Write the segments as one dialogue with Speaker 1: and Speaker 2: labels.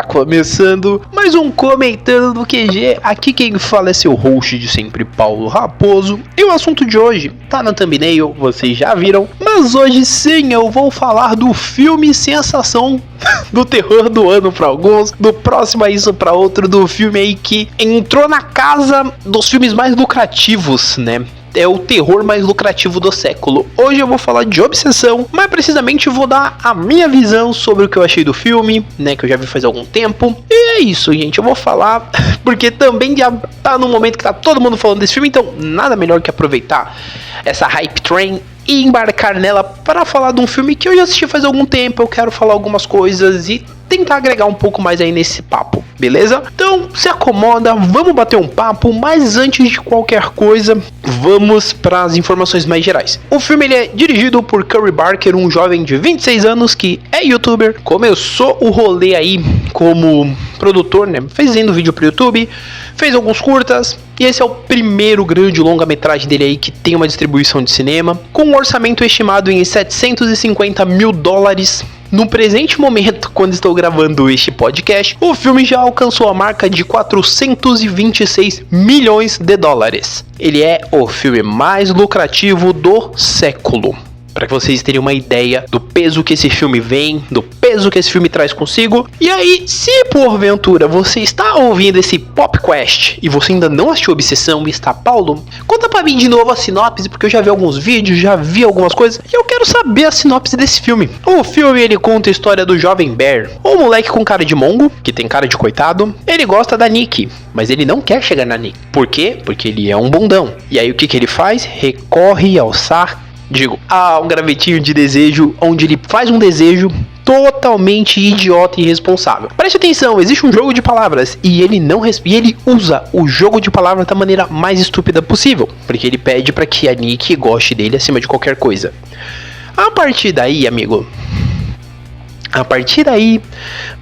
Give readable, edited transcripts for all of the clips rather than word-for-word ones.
Speaker 1: começando mais um Comentando do QG. Aqui quem fala é seu host de sempre, Paulo Raposo. E o assunto de hoje tá na thumbnail, vocês já viram. Mas hoje sim eu vou falar do filme sensação do terror do ano pra alguns, do próximo a isso pra outro, do filme aí que entrou na casa dos filmes mais lucrativos, né? É o terror mais lucrativo do século. Hoje eu vou falar de Obsessão, mais precisamente eu vou dar a minha visão sobre o que eu achei do filme, né, que eu já vi faz algum tempo. E é isso, gente, eu vou falar, porque também já tá no momento que tá todo mundo falando desse filme, então nada melhor que aproveitar essa hype train e embarcar nela para falar de um filme que eu já assisti faz algum tempo. Eu quero falar algumas coisas e tentar agregar um pouco mais aí nesse papo, beleza? Então se acomoda, vamos bater um papo, mas antes de qualquer coisa, vamos para as informações mais gerais. O filme ele é dirigido por Curry Barker, um jovem de 26 anos que é youtuber, começou o rolê aí como produtor, né, fazendo vídeo pro YouTube, fez alguns curtas, e esse é o primeiro grande longa-metragem dele aí que tem uma distribuição de cinema, com um orçamento estimado em $750 mil. No presente momento, quando estou gravando este podcast, o filme já alcançou a marca de $426 milhões. Ele é o filme mais lucrativo do século. Para que vocês terem uma ideia do peso que esse filme vem, do peso que esse filme traz consigo. E aí, se porventura você está ouvindo esse Popquest e você ainda não assistiu Obsessão e está, Paulo, conta pra mim de novo a sinopse, porque eu já vi alguns vídeos, já vi algumas coisas, e eu quero saber a sinopse desse filme. O filme, ele conta a história do jovem Bear, um moleque com cara de mongo, que tem cara de coitado. Ele gosta da Nick, mas ele não quer chegar na Nick. Por quê? Porque ele é um bundão. E aí o que ele faz? Recorre ao a um gravetinho de desejo, onde ele faz um desejo totalmente idiota e irresponsável. Preste atenção, existe um jogo de palavras e ele ele usa o jogo de palavras da maneira mais estúpida possível, porque ele pede para que a Nick goste dele acima de qualquer coisa. A partir daí, amigo,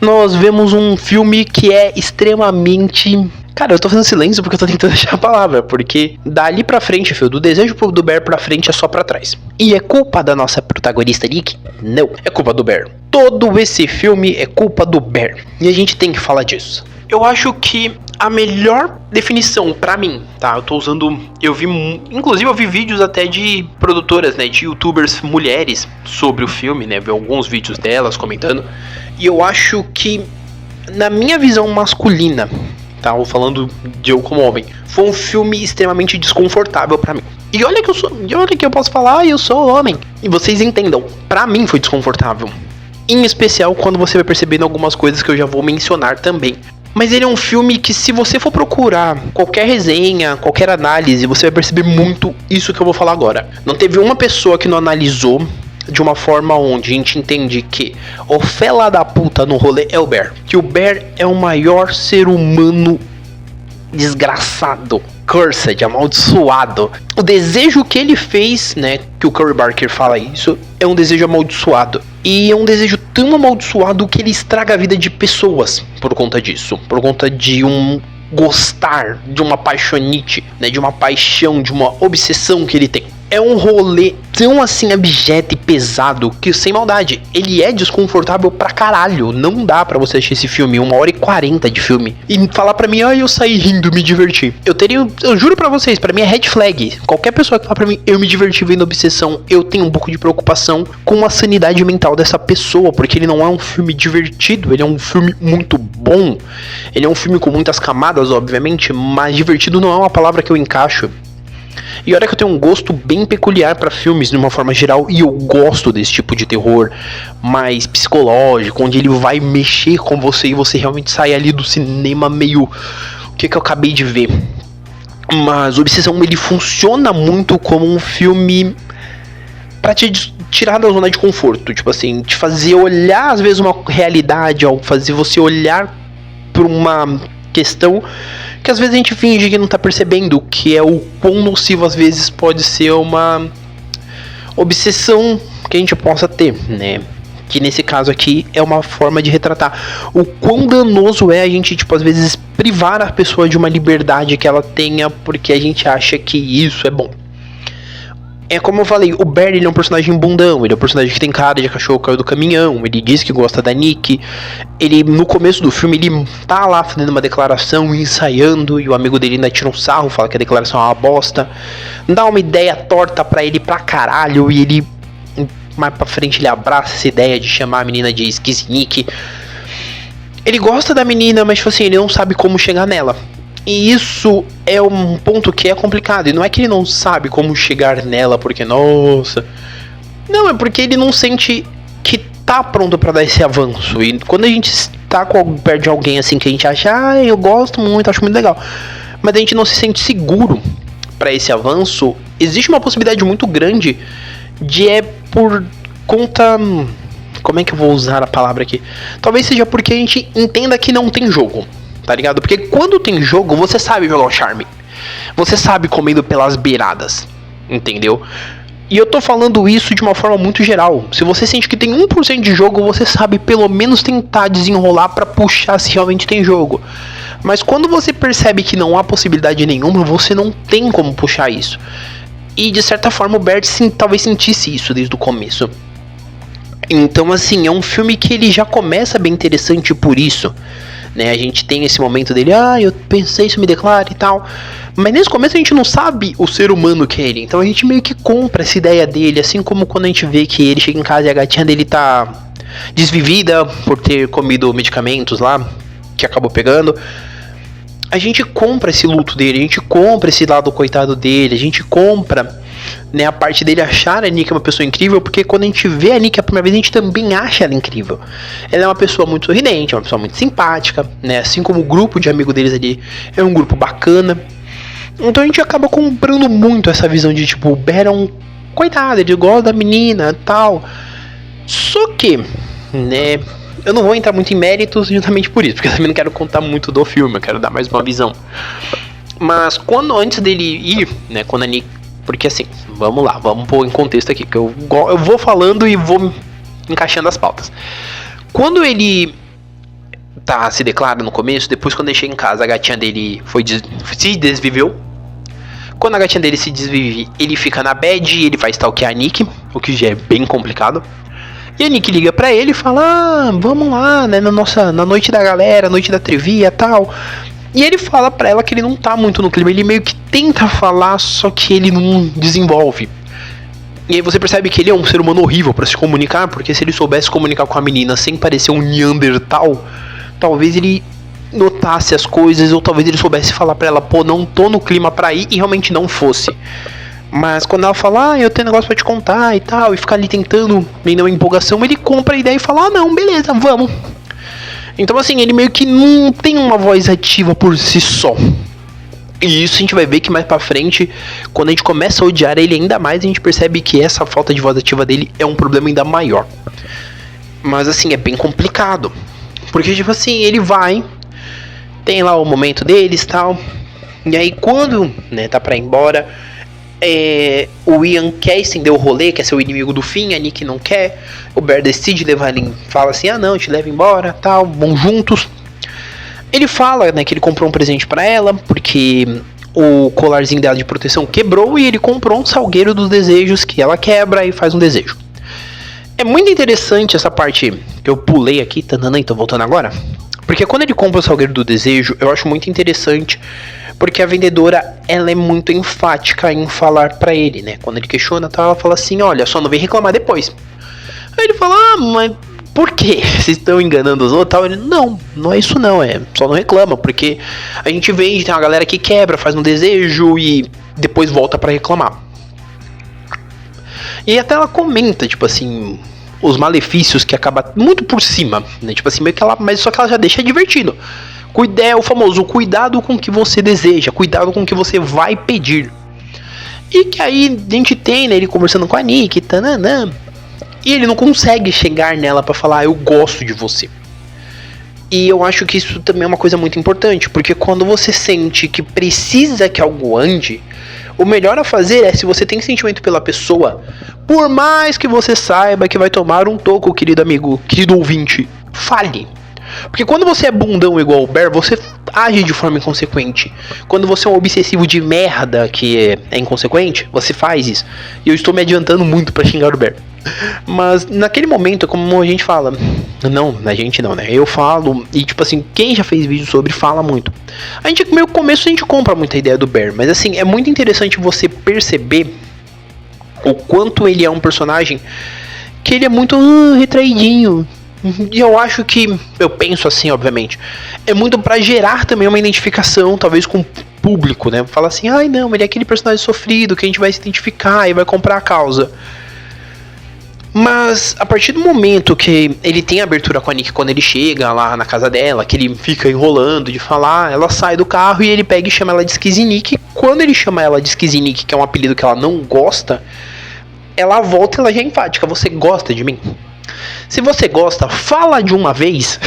Speaker 1: nós vemos um filme que é extremamente... Cara, eu tô fazendo silêncio porque eu tô tentando achar a palavra, porque dali pra frente, filho, do desejo do Bear pra frente é só pra trás. E é culpa da nossa protagonista Nick? Não, é culpa do Bear. Todo esse filme é culpa do Bear. E a gente tem que falar disso. Eu acho que a melhor definição pra mim, tá? Inclusive eu vi vídeos até de produtoras, né, de youtubers mulheres sobre o filme, né, vi alguns vídeos delas comentando. E eu acho que, na minha visão masculina, tá, falando de eu como homem, foi um filme extremamente desconfortável pra mim. E olha que eu posso falar, eu sou homem. E vocês entendam, pra mim foi desconfortável. Em especial quando você vai percebendo algumas coisas que eu já vou mencionar também. Mas ele é um filme que, se você for procurar qualquer resenha, qualquer análise, você vai perceber muito isso que eu vou falar agora. Não teve uma pessoa que não analisou de uma forma onde a gente entende que o fela da puta no rolê é o Bear. Que o Bear é o maior ser humano desgraçado, cursed, amaldiçoado. O desejo que ele fez, né, que o Curry Barker fala isso, é um desejo amaldiçoado. E é um desejo tão amaldiçoado que ele estraga a vida de pessoas por conta disso. Por conta de um gostar, de uma paixonite, né, de uma paixão, de uma obsessão que ele tem. É um rolê tão assim abjeto e pesado que, sem maldade, ele é desconfortável pra caralho. Não dá pra você assistir esse filme, 1h40 de filme, e falar pra mim, eu saí rindo, me diverti. Eu juro pra vocês, pra mim é red flag. Qualquer pessoa que fala pra mim, eu me diverti vendo Obsessão, eu tenho um pouco de preocupação com a sanidade mental dessa pessoa, porque ele não é um filme divertido, ele é um filme muito bom. Ele é um filme com muitas camadas, obviamente, mas divertido não é uma palavra que eu encaixo. E olha que eu tenho um gosto bem peculiar pra filmes de uma forma geral, e eu gosto desse tipo de terror mais psicológico, onde ele vai mexer com você e você realmente sai ali do cinema meio... O que eu acabei de ver? Mas Obsessão, ele funciona muito como um filme pra te tirar da zona de conforto, tipo assim, te fazer olhar às vezes uma realidade, ao fazer você olhar pra uma questão que às vezes a gente finge que não tá percebendo, que é o quão nocivo às vezes pode ser uma obsessão que a gente possa ter, né? Que nesse caso aqui é uma forma de retratar o quão danoso é a gente, tipo, às vezes privar a pessoa de uma liberdade que ela tenha porque a gente acha que isso é bom. É como eu falei, o Barry ele é um personagem bundão, ele é um personagem que tem cara de cachorro que caiu do caminhão, ele diz que gosta da Nick, ele no começo do filme ele tá lá fazendo uma declaração, ensaiando, e o amigo dele ainda tira um sarro, fala que a declaração é uma bosta, dá uma ideia torta pra ele pra caralho, e ele mais pra frente ele abraça essa ideia de chamar a menina de Esquisse Nick. Ele gosta da menina, mas tipo assim, ele não sabe como chegar nela. E isso é um ponto que é complicado. E não é que ele não sabe como chegar nela, porque, nossa... Não, é porque ele não sente que tá pronto pra dar esse avanço. E quando a gente tá perto de alguém assim que a gente acha, eu gosto muito, acho muito legal, mas a gente não se sente seguro pra esse avanço, existe uma possibilidade muito grande de por conta... Como é que eu vou usar a palavra aqui? Talvez seja porque a gente entenda que não tem jogo, tá ligado? Porque quando tem jogo, você sabe jogar o charme. Você sabe comendo pelas beiradas, entendeu? E eu tô falando isso de uma forma muito geral. Se você sente que tem 1% de jogo, você sabe pelo menos tentar desenrolar pra puxar se realmente tem jogo. Mas quando você percebe que não há possibilidade nenhuma, você não tem como puxar isso. E de certa forma o Bert talvez sentisse isso desde o começo. Então assim, é um filme que ele já começa bem interessante por isso, né? A gente tem esse momento dele, eu pensei, isso me declara e tal. Mas nesse começo a gente não sabe o ser humano que é ele. Então a gente meio que compra essa ideia dele, assim como quando a gente vê que ele chega em casa e a gatinha dele tá desvivida por ter comido medicamentos lá, que acabou pegando. A gente compra esse luto dele, a gente compra esse lado coitado dele, a gente compra, né, a parte dele achar a Nick uma pessoa incrível, porque quando a gente vê a Nick a primeira vez, a gente também acha ela incrível. Ela é uma pessoa muito sorridente, é uma pessoa muito simpática, né, assim como o grupo de amigos deles ali é um grupo bacana. Então a gente acaba comprando muito essa visão de tipo, o Bear é um coitado, ele gosta da menina e tal. Só que, né, eu não vou entrar muito em méritos justamente por isso, porque eu também não quero contar muito do filme, eu quero dar mais uma visão. Mas antes dele ir, né, quando a Nick... Porque assim, vamos lá, vamos pôr em contexto aqui, que eu vou falando e vou encaixando as pautas. Quando ele se declara no começo, depois quando ele chega em casa, a gatinha dele se desviveu. Quando a gatinha dele se desvive, ele fica na bad e ele vai stalkear a Nick, o que já é bem complicado. E a Nick liga pra ele e fala, vamos lá, né, na noite da galera, noite da trivia e tal. E ele fala pra ela que ele não tá muito no clima, ele meio que tenta falar, só que ele não desenvolve. E aí você percebe que ele é um ser humano horrível pra se comunicar, porque se ele soubesse comunicar com a menina sem parecer um Neandertal, talvez ele notasse as coisas, ou talvez ele soubesse falar pra ela, pô, não tô no clima pra ir, e realmente não fosse. Mas quando ela fala, eu tenho um negócio pra te contar e tal, e ficar ali tentando, meio na empolgação, ele compra a ideia e fala, não, beleza, vamos. Então assim, ele meio que não tem uma voz ativa por si só. E isso a gente vai ver que mais pra frente, quando a gente começa a odiar ele ainda mais, a gente percebe que essa falta de voz ativa dele é um problema ainda maior. Mas assim, é bem complicado. Porque tipo assim, ele vai, tem lá o momento deles e tal. E aí quando, né, tá pra ir embora, o Ian quer estender o rolê, quer ser o inimigo do fim, a Nick não quer. O Bear decide levar ele, fala assim, não, te leva embora, tal, vão juntos. Ele fala, né, que ele comprou um presente pra ela, porque o colarzinho dela de proteção quebrou e ele comprou um salgueiro dos desejos que ela quebra e faz um desejo. É muito interessante essa parte que eu pulei aqui, tô voltando agora. Porque quando ele compra o salgueiro do desejo, eu acho muito interessante, porque a vendedora, ela é muito enfática em falar pra ele, né? Quando ele questiona, ela fala assim, olha, só não vem reclamar depois. Aí ele fala, mas por quê? Vocês estão enganando os outros? Ele, não é isso não, só não reclama, porque a gente vende, tem uma galera que quebra, faz um desejo e depois volta pra reclamar. E até ela comenta, tipo assim, os malefícios que acaba muito por cima, né? Tipo assim, meio que mas só que ela já deixa divertido. É o famoso cuidado com o que você deseja, cuidado com o que você vai pedir. E que aí a gente tem, né, ele conversando com a Nick, tananã, e ele não consegue chegar nela pra falar, eu gosto de você. E eu acho que isso também é uma coisa muito importante, porque quando você sente que precisa que algo ande, o melhor a fazer é, se você tem sentimento pela pessoa, por mais que você saiba que vai tomar um toco, querido amigo, querido ouvinte, fale. Porque quando você é bundão igual o Bear, você age de forma inconsequente. Quando você é um obsessivo de merda que é inconsequente, você faz isso. E eu estou me adiantando muito pra xingar o Bear. Mas naquele momento, como a gente fala, não, a gente não, né? Eu falo, e tipo assim, quem já fez vídeo sobre fala muito. A gente, no meio começo, a gente compra muita ideia do Bear, mas assim, é muito interessante você perceber o quanto ele é um personagem que ele é muito retraidinho. E eu acho que, eu penso assim, obviamente, é muito pra gerar também uma identificação, talvez com o público, né? Fala assim, ai não, ele é aquele personagem sofrido que a gente vai se identificar e vai comprar a causa. Mas a partir do momento que ele tem a abertura com a Nick quando ele chega lá na casa dela, que ele fica enrolando de falar, ela sai do carro e ele pega e chama ela de Skizzy. Quando ele chama ela de Skizzy, que é um apelido que ela não gosta, ela volta e ela já é enfática. Você gosta de mim? Se você gosta, fala de uma vez.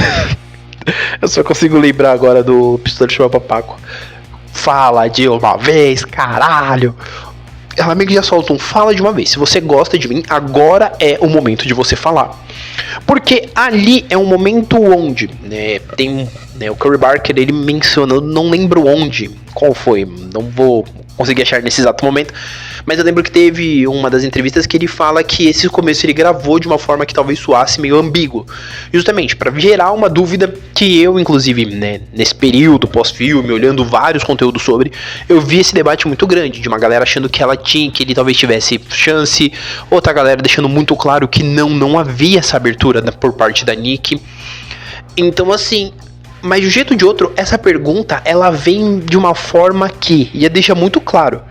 Speaker 1: Eu só consigo lembrar agora do Pistoleiro Chama Papaco. Fala de uma vez, caralho. Ela meio que já solta um fala de uma vez. Se você gosta de mim, agora é o momento de você falar. Porque ali é um momento onde, né, tem o Curry Barker, ele mencionou, não lembro onde, qual foi, não vou conseguir achar nesse exato momento, mas eu lembro que teve uma das entrevistas que ele fala que esse começo ele gravou de uma forma que talvez soasse meio ambíguo, justamente para gerar uma dúvida que eu, inclusive, né, nesse período pós-filme, olhando vários conteúdos sobre, eu vi esse debate muito grande, de uma galera achando que que ele talvez tivesse chance, outra galera deixando muito claro que não havia essa abertura por parte da Nick. Então assim, mas de um jeito ou de outro, essa pergunta, ela vem de uma forma que, e deixa muito claro,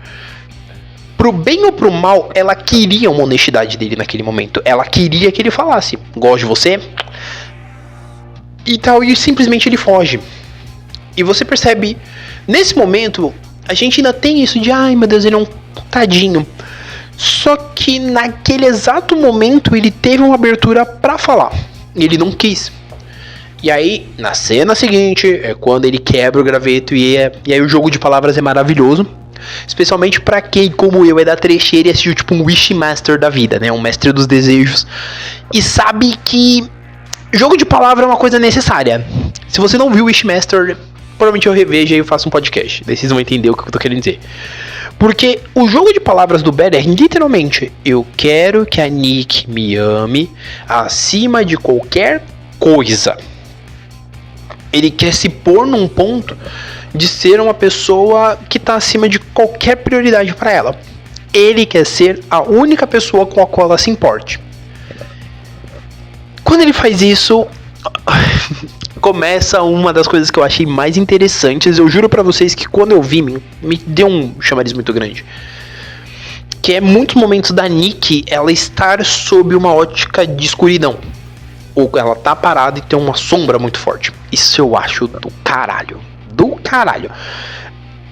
Speaker 1: pro bem ou pro mal, ela queria uma honestidade dele naquele momento. Ela queria que ele falasse, gosto de você, e tal, e simplesmente ele foge. E você percebe, nesse momento, a gente ainda tem isso de, ai meu Deus, ele é um tadinho. Só que naquele exato momento, ele teve uma abertura pra falar, e ele não quis. E aí, na cena seguinte, é quando ele quebra o graveto e aí o jogo de palavras é maravilhoso. Especialmente pra quem, como eu, é da trecheira e assistiu tipo um Wishmaster da vida, né? Um mestre dos desejos. E sabe que jogo de palavra é uma coisa necessária. Se você não viu Wishmaster, provavelmente eu revejo e eu faço um podcast. Daí vocês vão entender o que eu tô querendo dizer. Porque o jogo de palavras do Bear é literalmente: eu quero que a Nick me ame acima de qualquer coisa. Ele quer se pôr num ponto de ser uma pessoa que está acima de qualquer prioridade para ela. Ele quer ser a única pessoa com a qual ela se importe. Quando ele faz isso, começa uma das coisas que eu achei mais interessantes. Eu juro pra vocês que quando eu vi, me deu um chamariz muito grande. Que é muitos momentos da Nick, ela estar sob uma ótica de escuridão. Ou ela tá parada e tem uma sombra muito forte. Isso eu acho do caralho. Do caralho.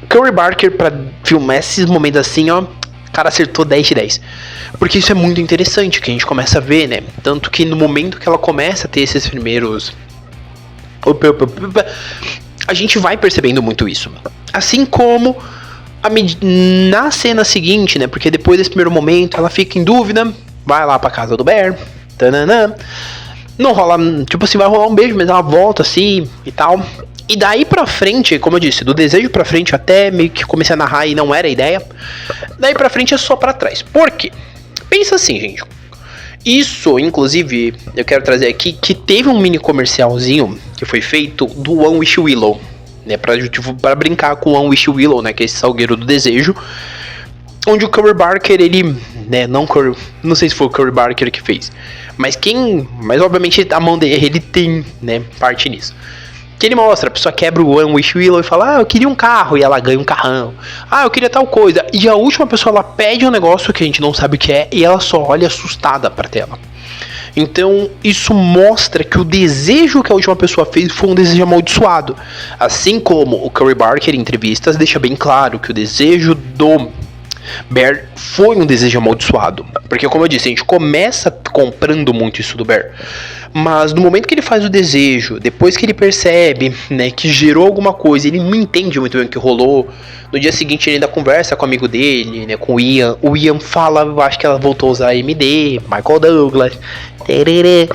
Speaker 1: Curry Barker, pra filmar esses momentos assim, ó, o cara acertou 10 de 10. Porque isso é muito interessante, que a gente começa a ver, né? Tanto que no momento que ela começa a ter esses primeiros... a gente vai percebendo muito isso. Assim como na cena seguinte, né? Porque depois desse primeiro momento, ela fica em dúvida, vai lá pra casa do Bear, tananã. Não rola, tipo assim, vai rolar um beijo, mas ela volta assim e tal. E daí pra frente, como eu disse, do desejo pra frente até meio que comecei a narrar e não era a ideia. Daí pra frente é só pra trás. Por quê? Pensa assim, gente. Isso, inclusive, eu quero trazer aqui que teve um mini comercialzinho que foi feito do One Wish Willow, né? Pra brincar com o One Wish Willow, né? Que é esse salgueiro do desejo. Onde o Curry Barker, ele, né, não sei se foi o Curry Barker que fez, mas obviamente a mão dele, ele tem, né, parte nisso. Que ele mostra, a pessoa quebra o One Wish Willow e fala, eu queria um carro, e ela ganha um carrão. Eu queria tal coisa. E a última pessoa, ela pede um negócio que a gente não sabe o que é, e ela só olha assustada pra tela. Então, isso mostra que o desejo que a última pessoa fez foi um desejo amaldiçoado. Assim como o Curry Barker, em entrevistas, deixa bem claro que o desejo Bear foi um desejo amaldiçoado. Porque, como eu disse, a gente começa comprando muito isso do Bear. Mas no momento que ele faz o desejo, depois que ele percebe, né, que gerou alguma coisa, ele não entende muito bem o que rolou. No dia seguinte ele ainda conversa com o amigo dele, né, com o Ian. O Ian fala, eu acho que ela voltou a usar AMD, Michael Douglas. Tererê.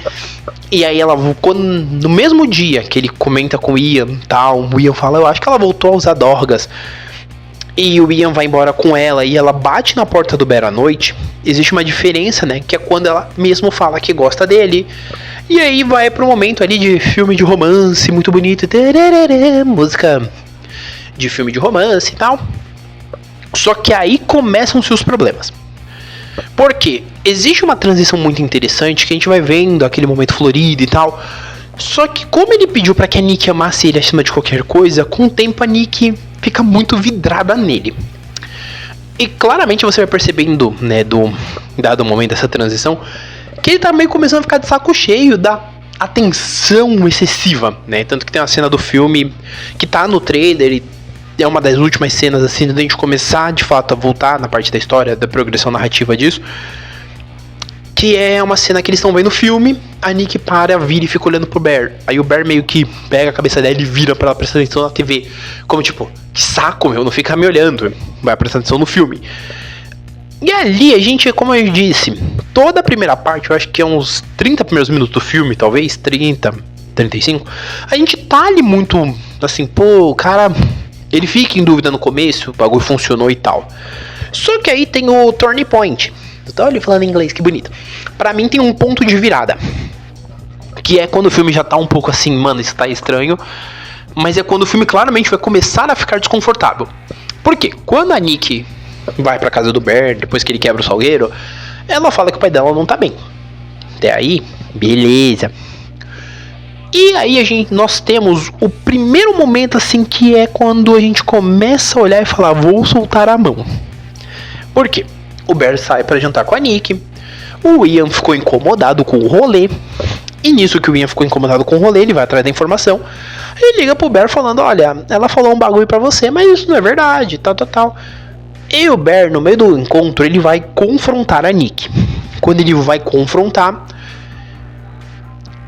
Speaker 1: E aí ela, no mesmo dia que ele comenta com o Ian, tal, o Ian fala, eu acho que ela voltou a usar Dorgas. E o Ian vai embora com ela e ela bate na porta do Bear à noite. Existe uma diferença, né? Que é quando ela mesmo fala que gosta dele. E aí vai pro momento ali de filme de romance, muito bonito. Tererê, música de filme de romance e tal. Só que aí começam-se os problemas. Porque existe uma transição muito interessante que a gente vai vendo aquele momento florido e tal. Só que como ele pediu pra que a Nick amasse ele acima de qualquer coisa, com o tempo a Nick fica muito vidrada nele. E claramente você vai percebendo, né, dado momento dessa transição, que ele tá meio começando a ficar de saco cheio da atenção excessiva, né? Tanto que tem uma cena do filme que tá no trailer e é uma das últimas cenas assim, da gente começar de fato a voltar na parte da história, da progressão narrativa disso. Que é uma cena que eles estão vendo o filme, a Nick vira e fica olhando pro Bear. Aí o Bear meio que pega a cabeça dela e vira pra ela prestar atenção na TV. Como tipo, que saco, meu, não fica me olhando. Vai prestar atenção no filme. E ali a gente, como eu disse, toda a primeira parte, eu acho que é uns 30 primeiros minutos do filme, talvez, 30, 35. A gente tá ali muito, assim, pô, o cara, ele fica em dúvida no começo, o bagulho funcionou e tal. Só que aí tem o turning point. Olha, falando em inglês, que bonito. Pra mim tem um ponto de virada. Que é quando o filme já tá um pouco assim, mano, isso tá estranho. Mas é quando o filme claramente vai começar a ficar desconfortável. Por quê? Quando a Nick vai pra casa do Bear, depois que ele quebra o salgueiro, ela fala que o pai dela não tá bem. Até aí, beleza. E aí nós temos o primeiro momento assim, que é quando a gente começa a olhar e falar, vou soltar a mão. Por quê? O Bear sai pra jantar com a Nick. O Ian ficou incomodado com o rolê. E nisso que o Ian ficou incomodado com o rolê, ele vai atrás da informação. Ele liga pro Bear falando, olha, ela falou um bagulho pra você, mas isso não é verdade, tal. E o Bear, no meio do encontro, ele vai confrontar a Nick. Quando ele vai confrontar,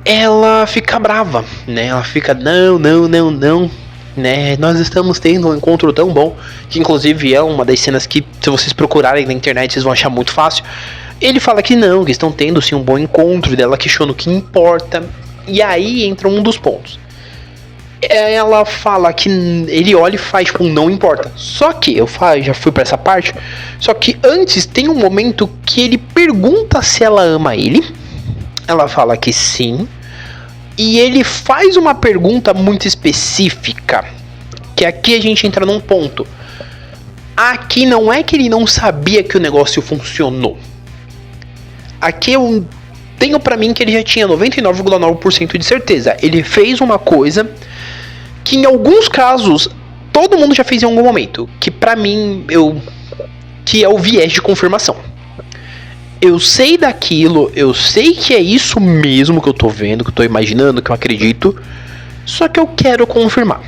Speaker 1: ela fica brava, né? Ela fica, não, né? Nós estamos tendo um encontro tão bom, que inclusive é uma das cenas que, se vocês procurarem na internet, vocês vão achar muito fácil. Ele fala que não, que estão tendo sim um bom encontro, dela questiona o que importa. E aí entra um dos pontos. Ela fala que ele olha e faz tipo, não importa. Só que eu já fui pra essa parte. Só que antes tem um momento que ele pergunta se ela ama ele. Ela fala que sim. E ele faz uma pergunta muito específica. Que aqui a gente entra num ponto. Aqui não é que ele não sabia que o negócio funcionou. Aqui eu tenho pra mim que ele já tinha 99,9% de certeza. Ele fez uma coisa que em alguns casos todo mundo já fez em algum momento. Que pra mim que é o viés de confirmação. Eu sei daquilo, eu sei que é isso mesmo que eu tô vendo, que eu tô imaginando, que eu acredito. Só que eu quero confirmar.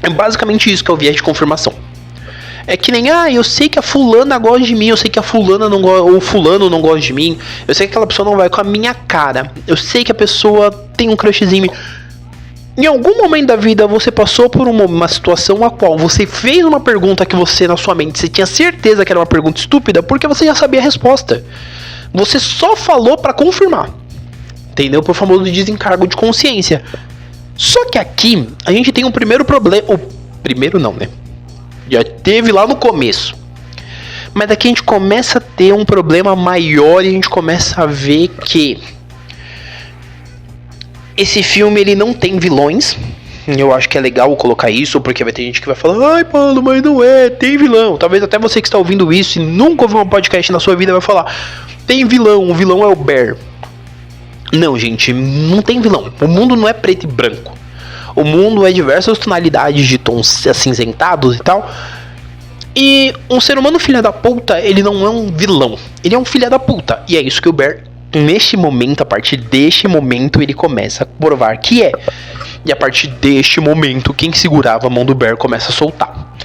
Speaker 1: É basicamente isso que é o viés de confirmação. É que nem, eu sei que a fulana gosta de mim, eu sei que a fulana não gosta, ou fulano não gosta de mim, eu sei que aquela pessoa não vai com a minha cara, eu sei que a pessoa tem um crushzinho em mim. Em algum momento da vida você passou por uma situação a qual você fez uma pergunta que você, na sua mente, você tinha certeza que era uma pergunta estúpida, porque você já sabia a resposta. Você só falou pra confirmar. Entendeu? Por famoso desencargo de consciência. Só que aqui, a gente tem um primeiro problema. O primeiro não, né? Já teve lá no começo. Mas daqui a gente começa a ter um problema maior e a gente começa a ver que esse filme ele não tem vilões. Eu acho que é legal colocar isso, porque vai ter gente que vai falar, ai Paulo, mas não é, tem vilão. Talvez até você que está ouvindo isso e nunca ouviu um podcast na sua vida vai falar, tem vilão, o vilão é o Bear. Não, gente, não tem vilão. O mundo não é preto e branco. O mundo é diversas tonalidades de tons acinzentados e tal. E um ser humano filha da puta, ele não é um vilão. Ele é um filha da puta. E é isso que o Bear, neste momento, a partir deste momento, ele começa a provar que é. E a partir deste momento, quem segurava a mão do Bear começa a soltar.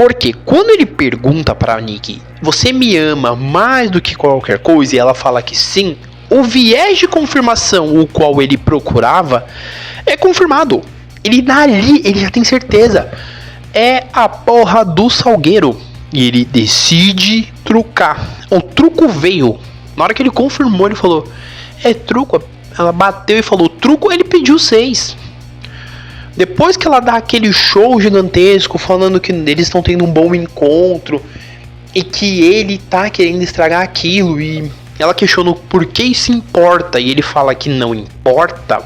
Speaker 1: Porque quando ele pergunta pra Nick, você me ama mais do que qualquer coisa, e ela fala que sim, o viés de confirmação o qual ele procurava é confirmado. Ele dali, ele já tem certeza. É a porra do Salgueiro. E ele decide trucar. O truco veio. Na hora que ele confirmou, ele falou, é truco. Ela bateu e falou truco, ele pediu 6. Depois que ela dá aquele show gigantesco falando que eles estão tendo um bom encontro e que ele tá querendo estragar aquilo, e ela questiona por que isso importa e ele fala que não importa,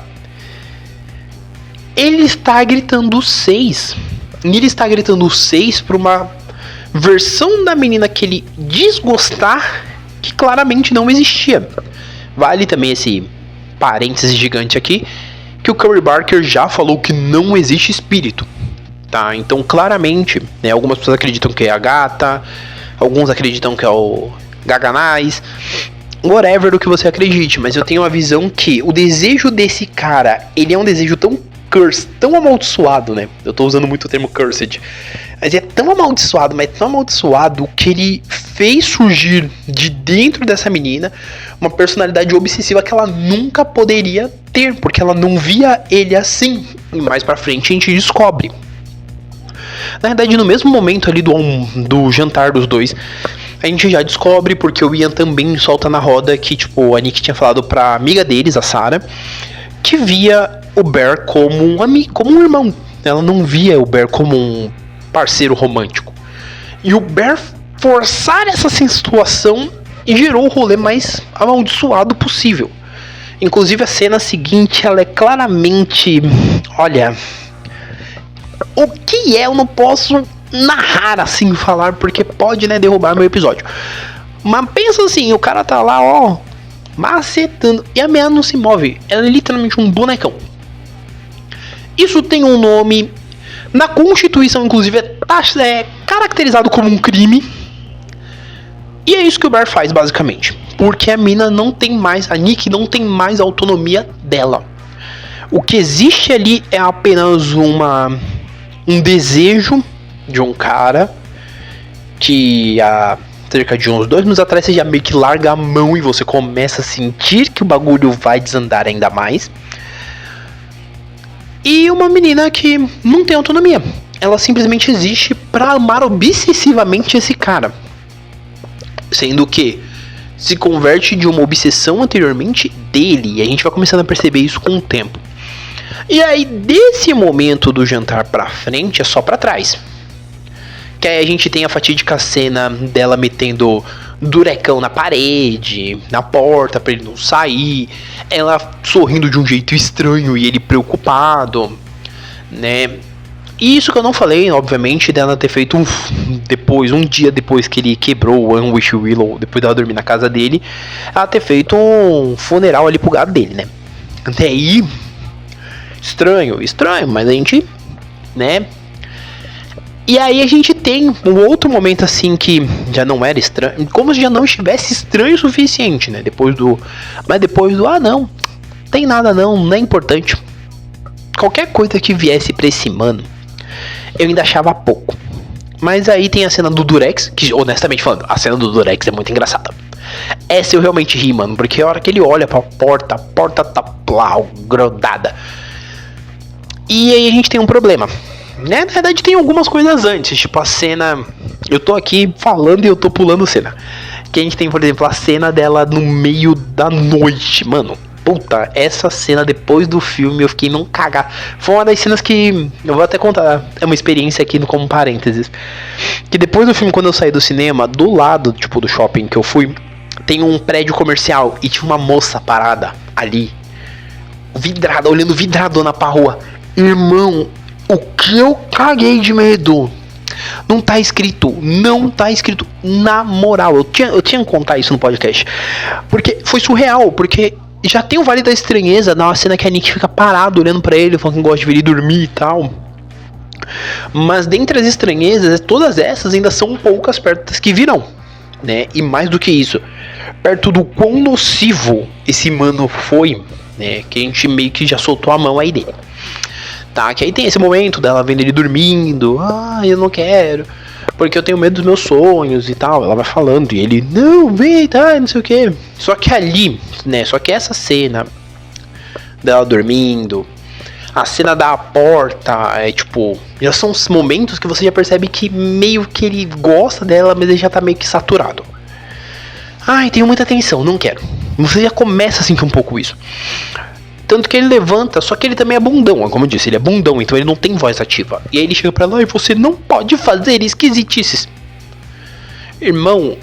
Speaker 1: ele está gritando 6. E ele está gritando 6 para uma versão da menina que ele desgostar, que claramente não existia. Vale também esse parênteses gigante aqui, que o Curry Barker já falou que não existe espírito, tá? Então claramente, né, algumas pessoas acreditam que é a gata, alguns acreditam que é o Gaganais, whatever o que você acredite, mas eu tenho a visão que o desejo desse cara, ele é um desejo tão cursed, tão amaldiçoado, né? Eu tô usando muito o termo cursed, mas é tão amaldiçoado, mas tão amaldiçoado que ele fez surgir de dentro dessa menina uma personalidade obsessiva que ela nunca poderia ter, porque ela não via ele assim. E mais pra frente a gente descobre. Na verdade, no mesmo momento ali do jantar dos dois, a gente já descobre, porque o Ian também solta na roda que, tipo, a Nick tinha falado pra amiga deles, a Sarah, que via o Bear como um amigo, como um irmão. Ela não via o Bear como um parceiro romântico. E o Bear forçar essa situação e gerou o rolê mais amaldiçoado possível. Inclusive a cena seguinte, ela é claramente... Olha... O que é, eu não posso narrar assim, falar, porque pode, né, derrubar meu episódio. Mas pensa assim, o cara tá lá, ó, macetando, e a menina não se move. Ela é literalmente um bonecão. Isso tem um nome... Na Constituição, inclusive, é caracterizado como um crime. E é isso que o Bear faz, basicamente. Porque a mina não tem mais... A Nick não tem mais a autonomia dela. O que existe ali é apenas um desejo de um cara que há cerca de uns 2 minutos atrás você já meio que larga a mão e você começa a sentir que o bagulho vai desandar ainda mais. E uma menina que não tem autonomia. Ela simplesmente existe pra amar obsessivamente esse cara. Sendo que se converte de uma obsessão anteriormente dele. E a gente vai começando a perceber isso com o tempo. E aí, desse momento do jantar pra frente, é só pra trás. Que aí a gente tem a fatídica cena dela metendo durecão na parede, na porta pra ele não sair. Ela sorrindo de um jeito estranho e ele preocupado, né? E isso que eu não falei, obviamente, dela ter feito um dia depois que ele quebrou o Unwish Willow, depois dela dormir na casa dele, ela ter feito um funeral ali pro gado dele, né? Até aí, estranho, mas a gente, né? E aí a gente tem um outro momento assim que já não era estranho, como se já não estivesse estranho o suficiente, né? Mas depois do, não tem nada não é importante. Qualquer coisa que viesse pra esse mano, eu ainda achava pouco. Mas aí tem a cena do Durex, que honestamente falando, a cena do Durex é muito engraçada. Essa eu realmente ri, mano, porque a hora que ele olha pra porta, a porta tá plau, grudada. E aí a gente tem um problema, né? Na verdade tem algumas coisas antes, tipo a cena... Eu tô aqui falando e eu tô pulando cena. Que a gente tem, por exemplo, a cena dela no meio da noite, mano. Puta, essa cena depois do filme eu fiquei num cagar. Foi uma das cenas que eu vou até contar, é uma experiência aqui como parênteses. Que depois do filme, quando eu saí do cinema, do lado, tipo, do shopping que eu fui, tem um prédio comercial e tinha uma moça parada ali, vidrada, olhando vidradona pra rua. Irmão, o que eu caguei de medo. Não tá escrito na moral. Eu tinha que contar isso no podcast, porque foi surreal, porque já tem o Vale da Estranheza, na cena que a Nick fica parado olhando pra ele, falando que gosta de ver ele dormir e tal. Mas dentre as estranhezas, todas essas ainda são poucas perto das que virão, né? E mais do que isso, perto do quão nocivo esse mano foi, né? Que a gente meio que já soltou a mão aí dele. Tá, que aí tem esse momento dela vendo ele dormindo, eu não quero. porque eu tenho medo dos meus sonhos e tal. Ela vai falando e ele, não, vem, tá, não sei o que. Só que ali, né, só que essa cena dela dormindo, a cena da porta, tipo, já são os momentos que você já percebe que meio que ele gosta dela, mas ele já tá meio que saturado. Ai, tenho muita atenção, não quero. Você já começa a sentir um pouco isso. Tanto que ele levanta, só que ele também é bundão, como eu disse, ele é bundão, então ele não tem voz ativa. E aí ele chega pra ela, e você não pode fazer esquisitices. Irmão,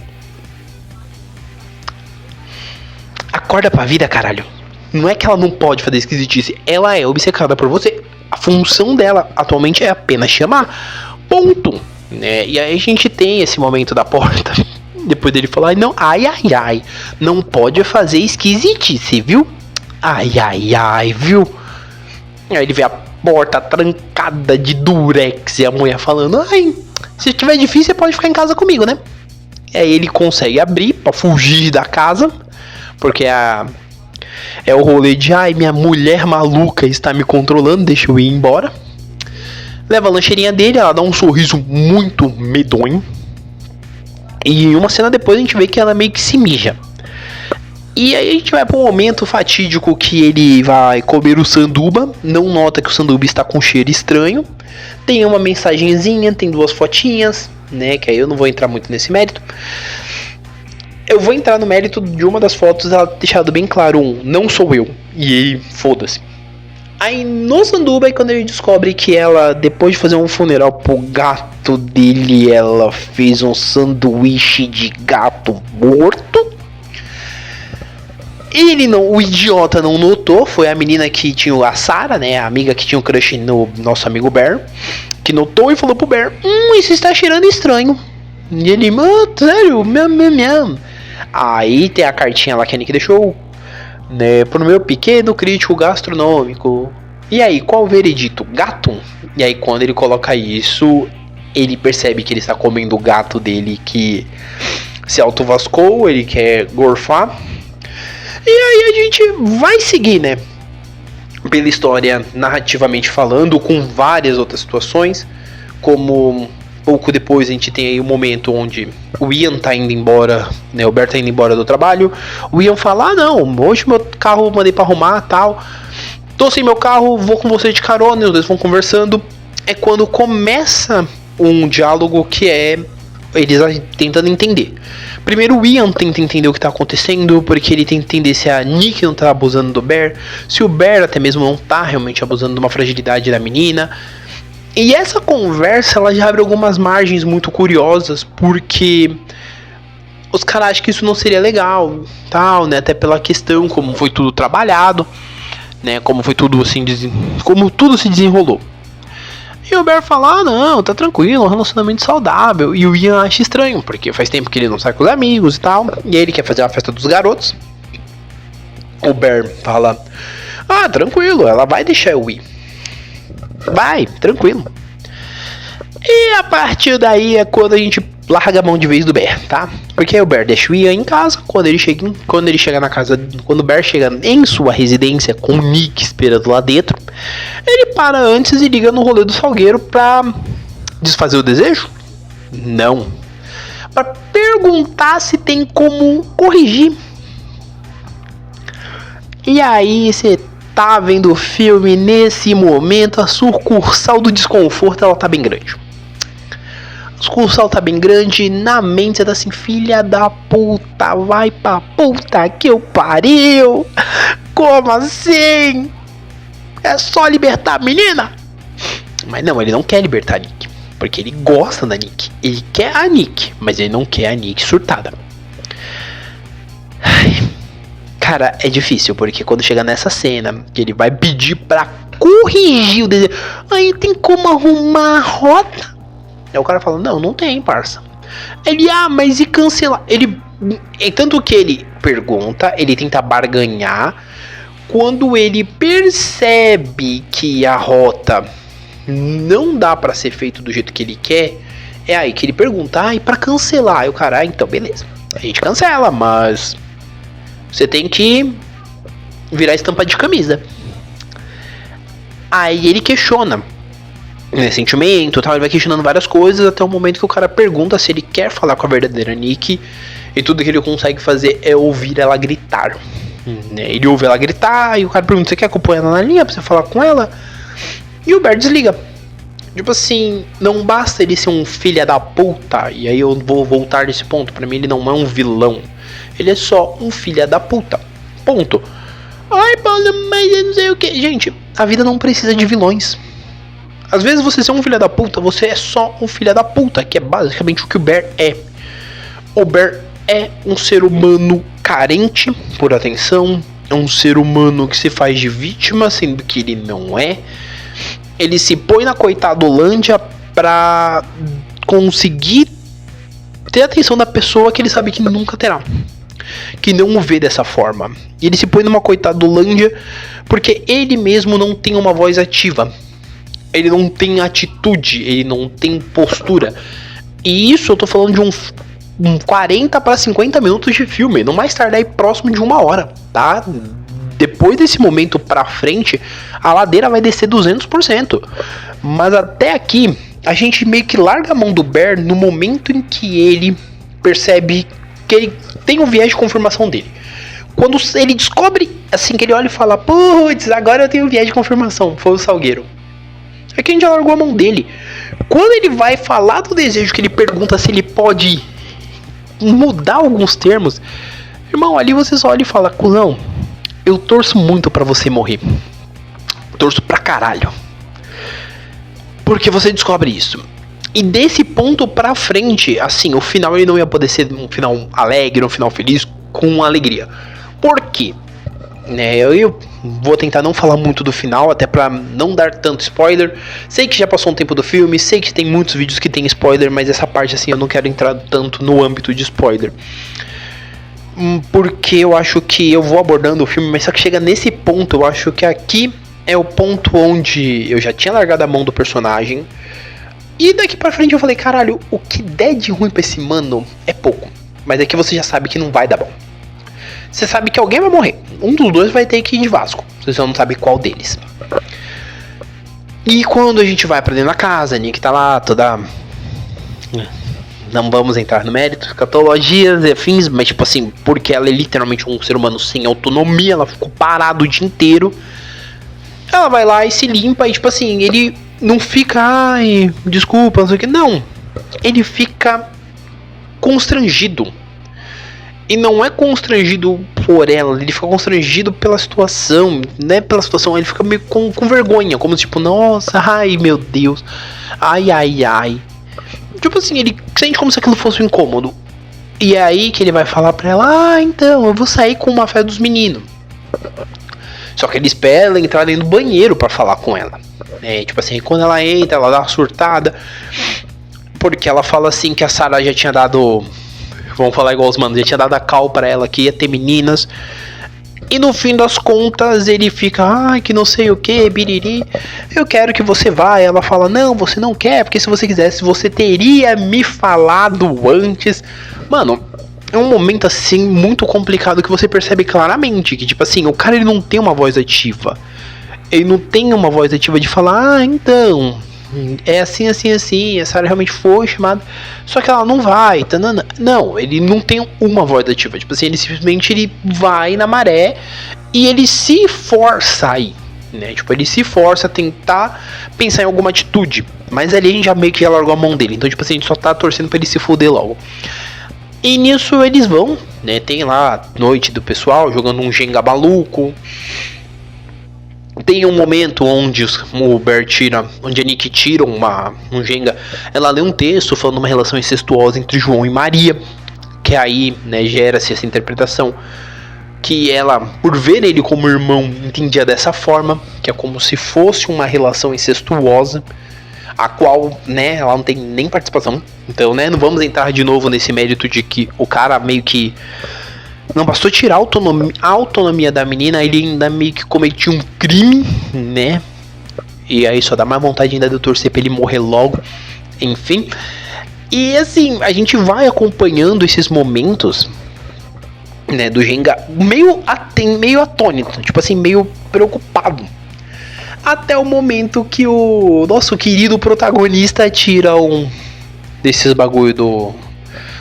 Speaker 1: acorda pra vida, caralho. Não é que ela não pode fazer esquisitice, ela é obcecada por você. A função dela atualmente é apenas chamar. Ponto. Né? E aí a gente tem esse momento da porta. Depois dele falar, não, ai, não pode fazer esquisitice, viu? Ai, viu? Aí ele vê a porta trancada de durex e a mulher falando, ai, se tiver difícil você pode ficar em casa comigo, né? Aí ele consegue abrir pra fugir da casa, porque é o rolê de, ai, minha mulher maluca está me controlando, deixa eu ir embora. Leva a lancheirinha dele, ela dá um sorriso muito medonho. E em uma cena depois a gente vê que ela meio que se mija. E aí a gente vai para um momento fatídico que ele vai comer o sanduba, não nota que o sanduba está com cheiro estranho. Tem uma mensagenzinha, tem 2 fotinhas, né, que aí eu não vou entrar muito nesse mérito. Eu vou entrar no mérito de uma das fotos, ela deixado bem claro, não sou eu, e aí foda-se. Aí no sanduba é quando ele descobre que ela, depois de fazer um funeral pro gato dele, ela fez um sanduíche de gato morto. Ele não, o idiota não notou, foi a menina que tinha a Sarah, né, a amiga que tinha um crush no nosso amigo Bear, que notou e falou pro Bear, isso está cheirando estranho. E ele, sério, miam. Aí tem a cartinha lá que a Nick deixou, né, pro meu pequeno crítico gastronômico. E aí, qual o veredito? Gato? E aí quando ele coloca isso, ele percebe que ele está comendo o gato dele que se autovascou, ele quer gorfar. E aí a gente vai seguir, né, pela história narrativamente falando, com várias outras situações, como pouco depois a gente tem aí o momento onde o Ian tá indo embora, né, o Bert tá indo embora do trabalho, o Ian fala, não, hoje meu carro eu mandei pra arrumar, tal, tô sem meu carro, vou com você de carona, os dois vão conversando, é quando começa um diálogo que é eles tentando entender. Primeiro o Ian tenta entender o que tá acontecendo, porque ele tenta entender se a Nick não tá abusando do Bear, se o Bear até mesmo não tá realmente abusando de uma fragilidade da menina. E essa conversa ela já abre algumas margens muito curiosas, porque os caras acham que isso não seria legal, tal, né? Até pela questão como foi tudo trabalhado, né? Como foi tudo assim, como tudo se desenrolou. E o Bear fala, não, tá tranquilo, um relacionamento saudável. E o Ian acha estranho, porque faz tempo que ele não sai com os amigos e tal. E aí ele quer fazer uma festa dos garotos. O Bear fala, tranquilo, ela vai deixar eu ir. Vai, tranquilo. E a partir daí é quando a gente larga a mão de vez do Bear, tá? Porque aí o Bear deixa o Ian em casa. Quando ele chega na casa, quando o Bear chega em sua residência com o Nick esperando lá dentro, ele para antes e liga no rolê do Salgueiro pra desfazer o desejo? Não. Pra perguntar se tem como corrigir. E aí você tá vendo o filme, nesse momento a sucursal do desconforto ela tá bem grande. A sucursal tá bem grande, na mente você tá assim, filha da puta, vai pra puta que eu pariu. Como assim? É só libertar a menina? Mas não, ele não quer libertar a Nick, porque ele gosta da Nick. Ele quer a Nick, mas ele não quer a Nick surtada. Cara, é difícil, porque quando chega nessa cena, que ele vai pedir pra corrigir o desenho, aí tem como arrumar a rota? Aí o cara fala, não tem, parça. Ele, mas e cancelar? Tanto que ele pergunta, ele tenta barganhar. Quando ele percebe que a rota não dá pra ser feito do jeito que ele quer, é aí que ele pergunta, e pra cancelar? Aí o cara, então beleza, a gente cancela, mas você tem que virar estampa de camisa. Aí ele questiona, sentimento, tal, ele vai questionando várias coisas até o momento que o cara pergunta se ele quer falar com a verdadeira Nikki, e tudo que ele consegue fazer é ouvir ela gritar. Ele ouve ela gritar e o cara pergunta: você quer acompanhar ela na linha pra você falar com ela? E o Bear desliga. Tipo assim, não basta ele ser um filho da puta, e aí eu vou voltar nesse ponto, pra mim ele não é um vilão, ele é só um filho da puta, ponto. Ai, Paulo, mas eu não sei o que. Gente, a vida não precisa de vilões. Às vezes você ser um filho da puta, você é só um filho da puta, que é basicamente o que o Bear é. O Bear é um ser humano carente por atenção, é um ser humano que se faz de vítima, sendo que ele não é. Ele se põe na coitadolândia pra conseguir ter a atenção da pessoa que ele sabe que nunca terá, que não o vê dessa forma. E ele se põe numa coitadolândia porque ele mesmo não tem uma voz ativa, ele não tem atitude, ele não tem postura. E isso eu tô falando de um 40 para 50 minutos de filme, não mais tardar aí próximo de 1 hora, tá? Depois desse momento pra frente, a ladeira vai descer 200%. Mas até aqui, a gente meio que larga a mão do Bear no momento em que ele percebe que ele tem um viés de confirmação dele. Quando ele descobre, assim, que ele olha e fala: putz, agora eu tenho um viés de confirmação, foi o Salgueiro. É que a gente já largou a mão dele. Quando ele vai falar do desejo, que ele pergunta se ele pode mudar alguns termos, irmão, ali você só olha e fala: cuzão, eu torço muito pra você morrer. Torço pra caralho. Porque você descobre isso. E desse ponto pra frente, assim, o final ele não ia poder ser um final alegre, um final feliz, com alegria. Por quê? Eu vou tentar não falar muito do final, até pra não dar tanto spoiler. Sei que já passou um tempo do filme, sei que tem muitos vídeos que tem spoiler, mas essa parte, assim, eu não quero entrar tanto no âmbito de spoiler, porque eu acho que eu vou abordando o filme, mas só que chega nesse ponto, eu acho que aqui é o ponto onde eu já tinha largado a mão do personagem, e daqui pra frente eu falei: caralho, o que der de ruim pra esse mano é pouco, mas é que você já sabe que não vai dar bom. Você sabe que alguém vai morrer, um dos dois vai ter que ir de Vasco, você só não sabe qual deles. E quando a gente vai pra dentro da casa, a Nick tá lá toda... Não vamos entrar no mérito, escatologias e afins, mas tipo assim, porque ela é literalmente um ser humano sem autonomia, ela ficou parada o dia inteiro. Ela vai lá e se limpa e tipo assim, ele não fica, ai, desculpa, não sei o que, não. Ele fica constrangido. E não é constrangido por ela, ele fica constrangido pela situação, né? Pela situação, ele fica meio com vergonha, como tipo, nossa, ai meu Deus, ai ai ai. Tipo assim, ele sente como se aquilo fosse um incômodo. E é aí que ele vai falar pra ela: ah, então, eu vou sair com uma fé dos meninos. Só que ele espera ela entrar dentro do banheiro pra falar com ela. Tipo assim, quando ela entra, ela dá uma surtada. Porque ela fala assim que a Sarah já tinha dado... Vamos falar igual os manos, já tinha dado a cal pra ela que ia ter meninas. E no fim das contas ele fica: ai, que não sei o que, biriri, eu quero que você vá. E ela fala: não, você não quer, porque se você quisesse você teria me falado antes. Mano, é um momento assim muito complicado que você percebe claramente que tipo assim, o cara ele não tem uma voz ativa. Ele não tem uma voz ativa de falar: ah, então, é assim, assim, assim, essa área realmente foi chamada, só que ela não vai, tanana. Não, ele não tem uma voz ativa, tipo assim, ele simplesmente ele vai na maré e ele se força aí, né? Tipo, ele se força a tentar pensar em alguma atitude, mas ali a gente já meio que já largou a mão dele, então tipo assim, a gente só tá torcendo pra ele se foder logo. E nisso eles vão, né? Tem lá a noite do pessoal jogando um Jenga maluco. Tem um momento onde o Bear tira, onde a Nick tira um Jenga. Ela lê um texto falando de uma relação incestuosa entre João e Maria, que aí, né, gera-se essa interpretação que ela, por ver ele como irmão, entendia dessa forma, que é como se fosse uma relação incestuosa, a qual, né, ela não tem nem participação. Então, né, não vamos entrar de novo nesse mérito de que o cara meio que não bastou tirar a autonomia da menina, ele ainda meio que cometiu um crime, né? E aí só dá mais vontade ainda de eu torcer pra ele morrer logo. Enfim. E assim, a gente vai acompanhando esses momentos, né, do Jenga meio atônito, tipo assim, meio preocupado. Até o momento que o nosso querido protagonista tira um desses bagulho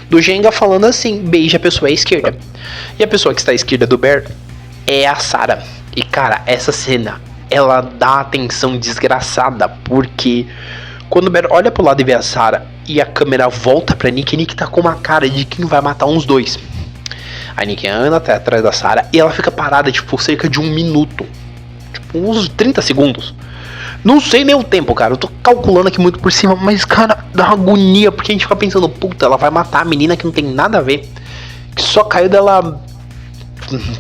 Speaker 1: do Jenga falando assim, beija a pessoa à esquerda. E a pessoa que está à esquerda do Bear é a Sarah. E cara, essa cena, ela dá atenção desgraçada, porque quando o Bear olha pro lado e vê a Sarah e a câmera volta pra Nick, Nick tá com uma cara de quem vai matar uns dois. A Nick anda até atrás da Sarah e ela fica parada, tipo, cerca de 1 minuto. Tipo, uns 30 segundos. Não sei nem o tempo, cara. Eu tô calculando aqui muito por cima, mas, cara, dá uma agonia, porque a gente fica pensando, puta, ela vai matar a menina que não tem nada a ver. Que só caiu dela...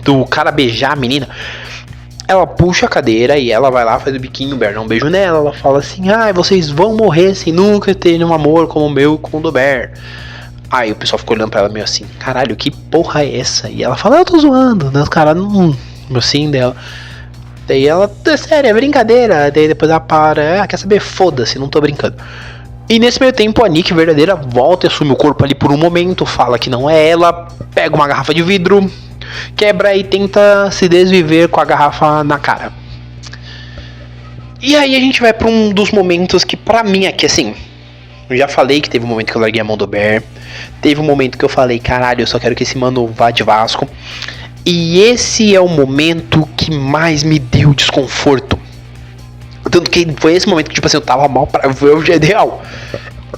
Speaker 1: do cara beijar a menina. Ela puxa a cadeira e ela vai lá, faz o biquinho, o Bear dá um beijo nela. Ela fala assim, vocês vão morrer sem nunca ter um amor como o meu com o do Bear. Aí o pessoal ficou olhando pra ela meio assim, caralho, que porra é essa? E ela fala, eu tô zoando, né? Os caras não... assim dela. Daí ela, sério, é brincadeira. Daí depois ela para, quer saber? Foda-se, não tô brincando. E nesse meio tempo a Nick verdadeira volta e assume o corpo ali por um momento, fala que não é ela, pega uma garrafa de vidro, quebra e tenta se desviver com a garrafa na cara. E aí a gente vai pra um dos momentos que pra mim aqui, assim, eu já falei que teve um momento que eu larguei a mão do Bear, teve um momento que eu falei, caralho, eu só quero que esse mano vá de Vasco. E esse é o momento que mais me deu desconforto. Tanto que foi esse momento que, tipo assim, eu tava mal pra ver o ideal.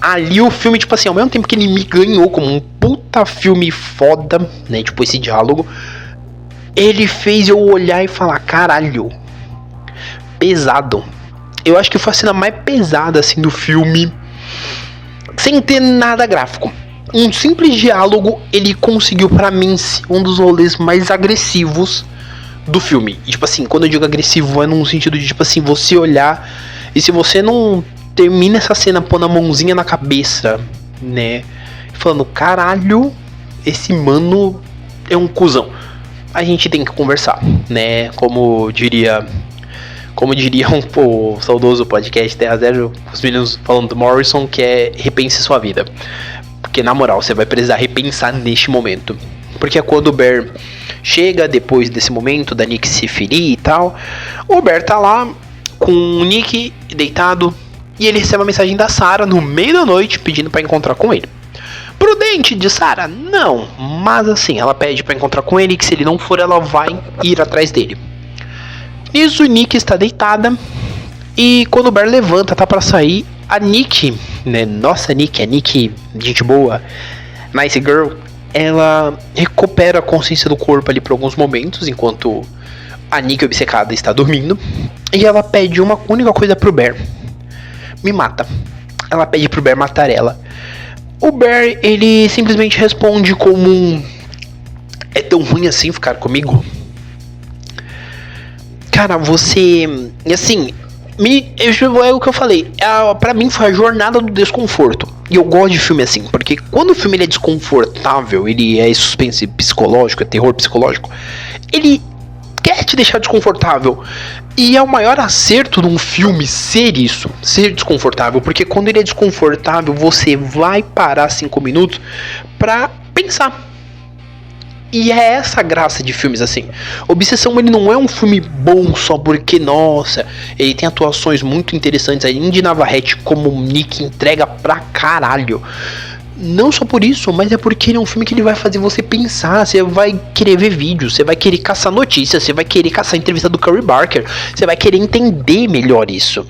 Speaker 1: Ali o filme, tipo assim, ao mesmo tempo que ele me ganhou como um puta filme foda, né, tipo esse diálogo, ele fez eu olhar e falar, caralho, pesado. Eu acho que foi a cena mais pesada, assim, do filme, sem ter nada gráfico. Um simples diálogo, ele conseguiu pra mim ser um dos rolês mais agressivos do filme. E, tipo assim, quando eu digo agressivo é num sentido de, tipo assim, você olhar e se você não termina essa cena pondo a mãozinha na cabeça, né, falando, caralho, esse mano é um cuzão, a gente tem que conversar, né, como diria o saudoso podcast Terra Zero, os meninos falando do Morrison, que é repense sua vida. Porque na moral, você vai precisar repensar neste momento. Porque é quando o Bear chega depois desse momento da Nick se ferir e tal. O Bear tá lá com o Nick deitado e ele recebe uma mensagem da Sarah no meio da noite pedindo pra encontrar com ele. Prudente de Sarah? Não, mas assim, ela pede pra encontrar com ele, que se ele não for, ela vai ir atrás dele. Nisso, Nick está deitada e quando o Bear levanta, tá pra sair, a Nick, né, nossa Nick, a Nick, gente boa, nice girl, ela recupera a consciência do corpo ali por alguns momentos, enquanto a Nick obcecada está dormindo, e ela pede uma única coisa pro Bear, me mata. Ela pede pro Bear matar ela. O Bear, ele simplesmente responde como um, é tão ruim assim ficar comigo? Cara, você, assim, é o que eu falei, pra mim foi a jornada do desconforto. E eu gosto de filme assim, porque quando o filme ele é desconfortável, ele é suspense psicológico, é terror psicológico, ele quer te deixar desconfortável. E é o maior acerto de um filme ser isso, ser desconfortável, porque quando ele é desconfortável, você vai parar 5 minutos pra pensar. E é essa a graça de filmes assim. Obsessão, ele não é um filme bom só porque, nossa, ele tem atuações muito interessantes. A Indy Navarrete como Nick entrega pra caralho. Não só por isso, mas é porque ele é um filme que ele vai fazer você pensar. Você vai querer ver vídeos, você vai querer caçar notícias, você vai querer caçar a entrevista do Curry Barker, você vai querer entender melhor isso.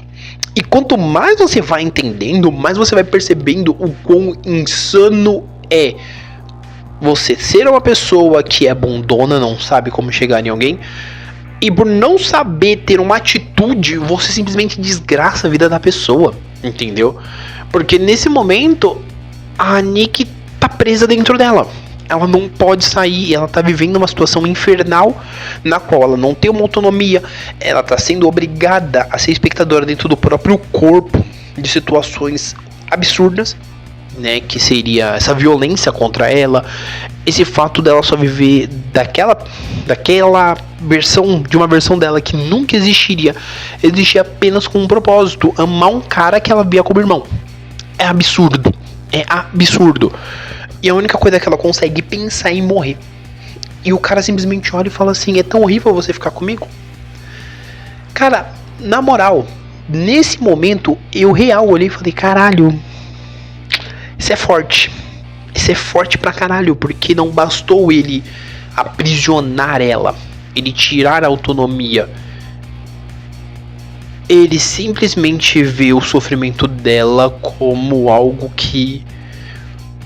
Speaker 1: E quanto mais você vai entendendo, mais você vai percebendo o quão insano é você ser uma pessoa que é bundona, não sabe como chegar em alguém, e por não saber ter uma atitude, você simplesmente desgraça a vida da pessoa, entendeu? Porque nesse momento, a Nick tá presa dentro dela. Ela não pode sair, ela tá vivendo uma situação infernal, na qual ela não tem uma autonomia, ela tá sendo obrigada a ser espectadora dentro do próprio corpo, de situações absurdas, né, que seria essa violência contra ela, esse fato dela só viver daquela versão, de uma versão dela que nunca existiria apenas com um propósito, amar um cara que ela via como irmão. É absurdo, e a única coisa que ela consegue pensar é em morrer, e o cara simplesmente olha e fala assim, é tão horrível você ficar comigo? Cara, na moral, nesse momento, eu real olhei e falei, caralho, isso é forte. Isso é forte pra caralho, porque não bastou ele aprisionar ela, ele tirar a autonomia. Ele simplesmente vê o sofrimento dela como algo que...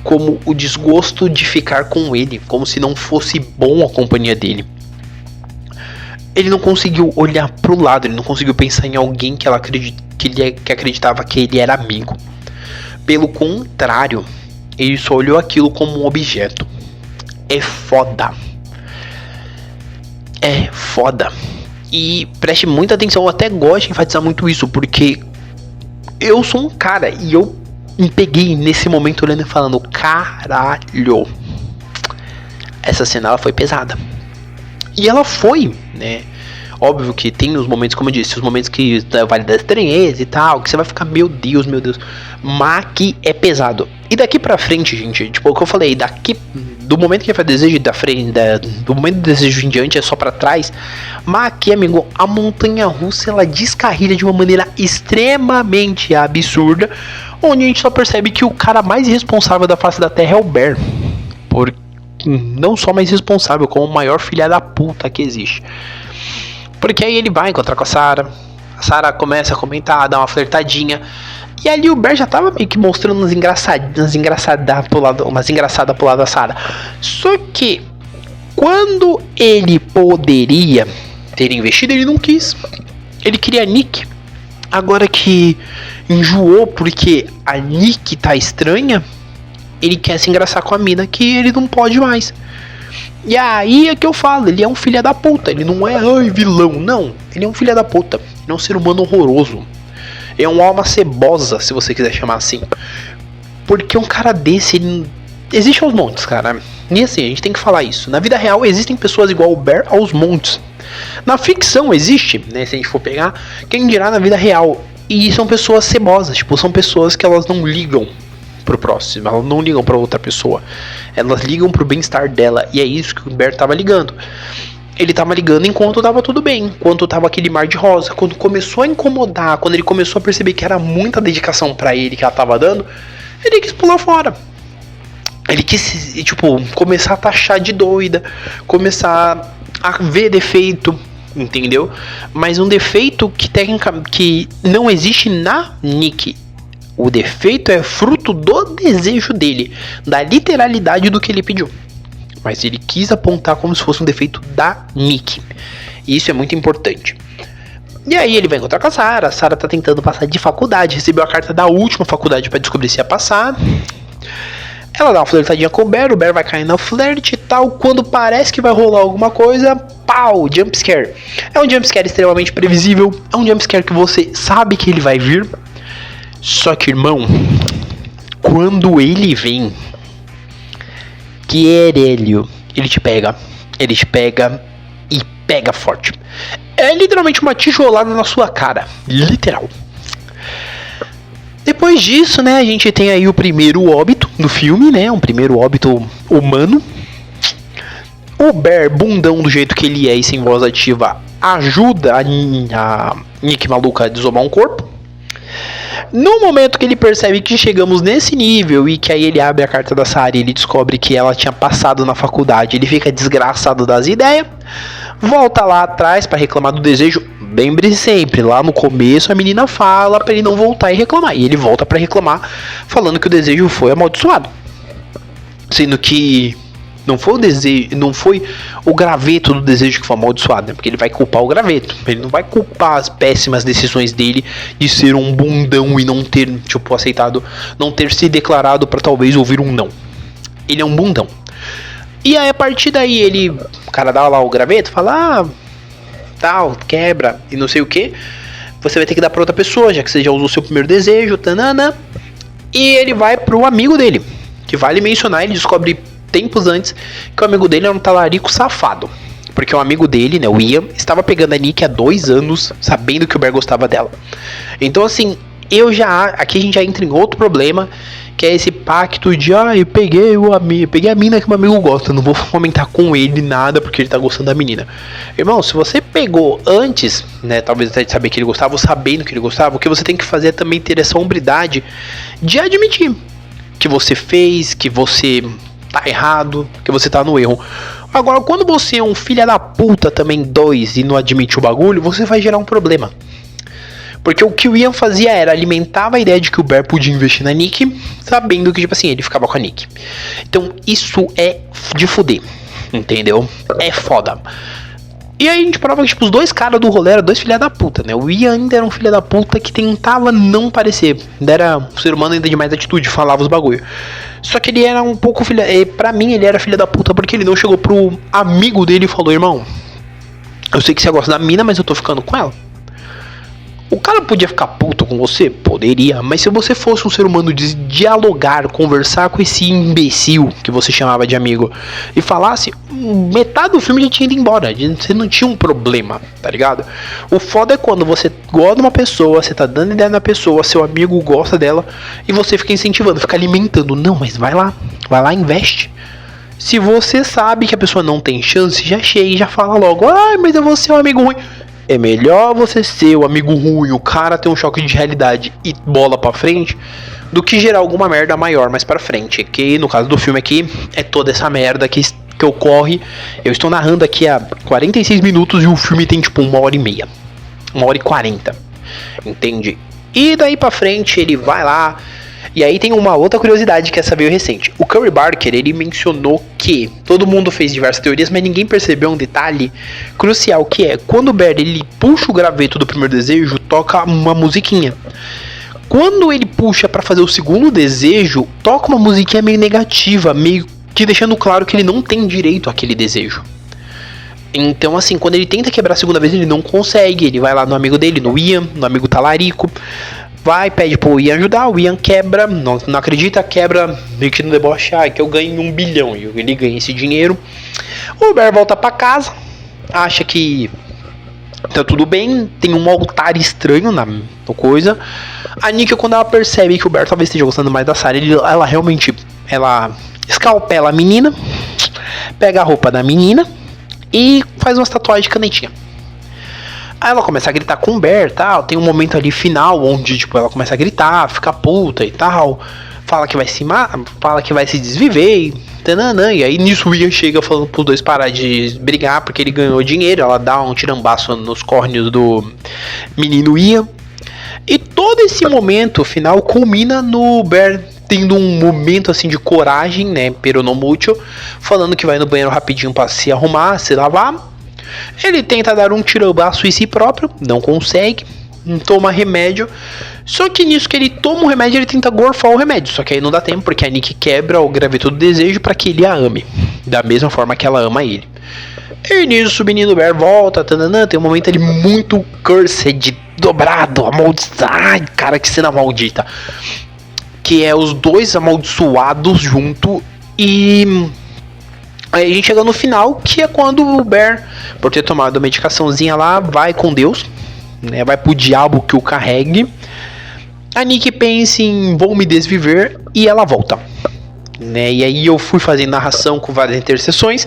Speaker 1: como o desgosto de ficar com ele, como se não fosse bom a companhia dele. Ele não conseguiu olhar pro lado, ele não conseguiu pensar em alguém que ela que acreditava que ele era amigo. Pelo contrário, ele só olhou aquilo como um objeto. É foda. É foda. E preste muita atenção, eu até gosto de enfatizar muito isso, porque eu sou um cara e eu me peguei nesse momento olhando e falando, caralho, essa cena ela foi pesada. E ela foi, né? Óbvio que tem os momentos, como eu disse, os momentos que vale da estranheza e tal, que você vai ficar, meu Deus, mas que é pesado. E daqui pra frente, gente, tipo o que eu falei, daqui do momento que faz desejo da frente, do momento do desejo em diante é só pra trás. Mas aqui, amigo, a montanha russa ela descarrilha de uma maneira extremamente absurda, onde a gente só percebe que o cara mais irresponsável da face da Terra é o Bear. Não só mais responsável, como o maior filha da puta que existe. Porque aí ele vai encontrar com a Sarah começa a comentar, dá uma flertadinha. E ali o Bear já tava meio que mostrando umas engraçadas pro lado da Sarah. Só que quando ele poderia ter investido, ele não quis. Ele queria a Nick. Agora que enjoou porque a Nick tá estranha, ele quer se engraçar com a mina que ele não pode mais. E aí é que eu falo, ele é um filho da puta. Ele não é vilão, não. Ele é um filho da puta. Ele é um ser humano horroroso. É uma alma cebosa, se você quiser chamar assim. Porque um cara desse, ele... existe aos montes, cara. E assim, a gente tem que falar isso. Na vida real existem pessoas igual o Bear aos montes. Na ficção existe, né? Se a gente for pegar, quem dirá na vida real. E são pessoas cebosas, tipo, são pessoas que elas não ligam pro próximo, elas não ligam pra outra pessoa. Elas ligam pro bem-estar dela. E é isso que o Bear tava ligando. Ele tava ligando enquanto tava tudo bem, enquanto tava aquele mar de rosa. Quando começou a incomodar, quando ele começou a perceber que era muita dedicação pra ele que ela tava dando, ele quis pular fora. Ele quis, tipo, começar a taxar de doida, começar a ver defeito, entendeu? Mas um defeito que não existe na Nick. O defeito é fruto do desejo dele, da literalidade do que ele pediu. Mas ele quis apontar como se fosse um defeito da Nick. E isso é muito importante. E aí ele vai encontrar com a Sarah tá tentando passar de faculdade, recebeu a carta da última faculdade para descobrir se ia passar. Ela dá uma flertadinha com o Bear vai cair no flerte e tal. Quando parece que vai rolar alguma coisa, pau, jumpscare. É um jumpscare extremamente previsível, é um jumpscare que você sabe que ele vai vir. Só que, irmão, quando ele vem, que Erélio, ele te pega e pega forte. É literalmente uma tijolada na sua cara, literal. Depois disso, né, a gente tem aí o primeiro óbito do filme, né, um primeiro óbito humano. O Bear, bundão do jeito que ele é e sem voz ativa, ajuda a Nick maluca a desomar um corpo. No momento que ele percebe que chegamos nesse nível e que aí ele abre a carta da Sarah e ele descobre que ela tinha passado na faculdade, ele fica desgraçado das ideias, volta lá atrás para reclamar do desejo. Lembre-se sempre, lá no começo a menina fala para ele não voltar e reclamar, e ele volta para reclamar falando que o desejo foi amaldiçoado, sendo que não foi o desejo, não foi o graveto do desejo que foi amaldiçoado, né? Porque ele vai culpar o graveto. Ele não vai culpar as péssimas decisões dele de ser um bundão e não ter, tipo, aceitado, não ter se declarado para talvez ouvir um não. Ele é um bundão. E aí a partir daí o cara dá lá o graveto, fala, tal, quebra e não sei o que. Você vai ter que dar para outra pessoa, já que você já usou seu primeiro desejo, tanana. E ele vai pro amigo dele, que vale mencionar, ele descobre tempos antes que o amigo dele era um talarico safado, porque o amigo dele, né, o Ian, estava pegando a Nick há 2 anos, sabendo que o Bear gostava dela. Então assim, aqui a gente já entra em outro problema, que é esse pacto de, eu peguei a mina que meu amigo gosta, não vou comentar com ele nada porque ele tá gostando da menina. Irmão, se você pegou antes, né, talvez até de saber que ele gostava, ou sabendo que ele gostava, o que você tem que fazer é também ter essa hombridade de admitir que você fez, que você tá errado, que você tá no erro. Agora, quando você é um filho da puta também, e não admite o bagulho, você vai gerar um problema. Porque o que o Ian fazia era alimentava a ideia de que o Bear podia investir na Nick, sabendo que, tipo assim, ele ficava com a Nick. Então, isso é de fuder, entendeu? É foda. E aí a gente prova que, tipo, os dois caras do rolê eram dois filha da puta, né? O Ian ainda era um filho da puta que tentava não parecer. Ainda era um ser humano ainda de mais atitude, falava os bagulho. Só que ele era um pouco pra mim, ele era filho da puta porque ele não chegou pro amigo dele e falou: irmão, eu sei que você gosta da mina, mas eu tô ficando com ela. O cara podia ficar puto com você? Poderia, mas se você fosse um ser humano de dialogar, conversar com esse imbecil que você chamava de amigo e falasse, metade do filme já tinha ido embora, você não tinha um problema, tá ligado? O foda é quando você gosta de uma pessoa, você tá dando ideia na pessoa, seu amigo gosta dela e você fica incentivando, fica alimentando. Não, mas vai lá, investe. Se você sabe que a pessoa não tem chance, já chega e já fala logo, mas eu vou ser um amigo ruim. É melhor você ser o amigo ruim, o cara ter um choque de realidade e bola pra frente, do que gerar alguma merda maior mais pra frente. Que no caso do filme aqui, é toda essa merda que ocorre. Eu estou narrando aqui há 46 minutos e o filme tem tipo 1h30. 1h40. Entende? E daí pra frente ele vai lá. E aí tem uma outra curiosidade que essa veio recente. O Curry Barker, ele mencionou que todo mundo fez diversas teorias, mas ninguém percebeu um detalhe crucial, que é quando o Bear ele puxa o graveto do primeiro desejo, toca uma musiquinha. Quando ele puxa pra fazer o segundo desejo, toca uma musiquinha meio negativa, meio que deixando claro que ele não tem direito àquele desejo. Então assim, quando ele tenta quebrar a segunda vez, ele não consegue. Ele vai lá no amigo dele, no Ian, no amigo talarico, vai, pede pro Ian ajudar, o Ian quebra, não acredita, quebra, meio que no deboche, que eu ganho 1 bilhão, e ele ganha esse dinheiro. O Bear volta pra casa, acha que tá tudo bem, tem um altar estranho na coisa. A Nick, quando ela percebe que o Bear talvez esteja gostando mais da Sarah, ela realmente, ela escalpela a menina, pega a roupa da menina e faz uma tatuagem de canetinha. Aí ela começa a gritar com o Bear e tal. Tem um momento ali final onde tipo, ela começa a gritar, fica puta e tal. Fala que vai se desviver e tananã. E aí nisso o Ian chega falando pros dois parar de brigar porque ele ganhou dinheiro. Ela dá um tirambaço nos córneos do menino Ian. E todo esse momento final culmina no Bear tendo um momento assim de coragem, né, peronomútil, falando que vai no banheiro rapidinho pra se arrumar, se lavar. Ele tenta dar um tirambaço em si próprio, não consegue, toma remédio. Só que nisso que ele toma o remédio, ele tenta gorfar o remédio. Só que aí não dá tempo, porque a Nick quebra o graveto do desejo para que ele a ame, da mesma forma que ela ama ele. E nisso o menino Bear volta, tananã, tem um momento ali muito cursed, dobrado, amaldiçoado. Ai, cara, que cena maldita. Que é os dois amaldiçoados junto e... Aí a gente chega no final, que é quando o Bear, por ter tomado a medicaçãozinha lá, vai com Deus, né, vai pro diabo que o carregue. A Nick pensa em vou me desviver e ela volta, né? E aí eu fui fazendo narração com várias interseções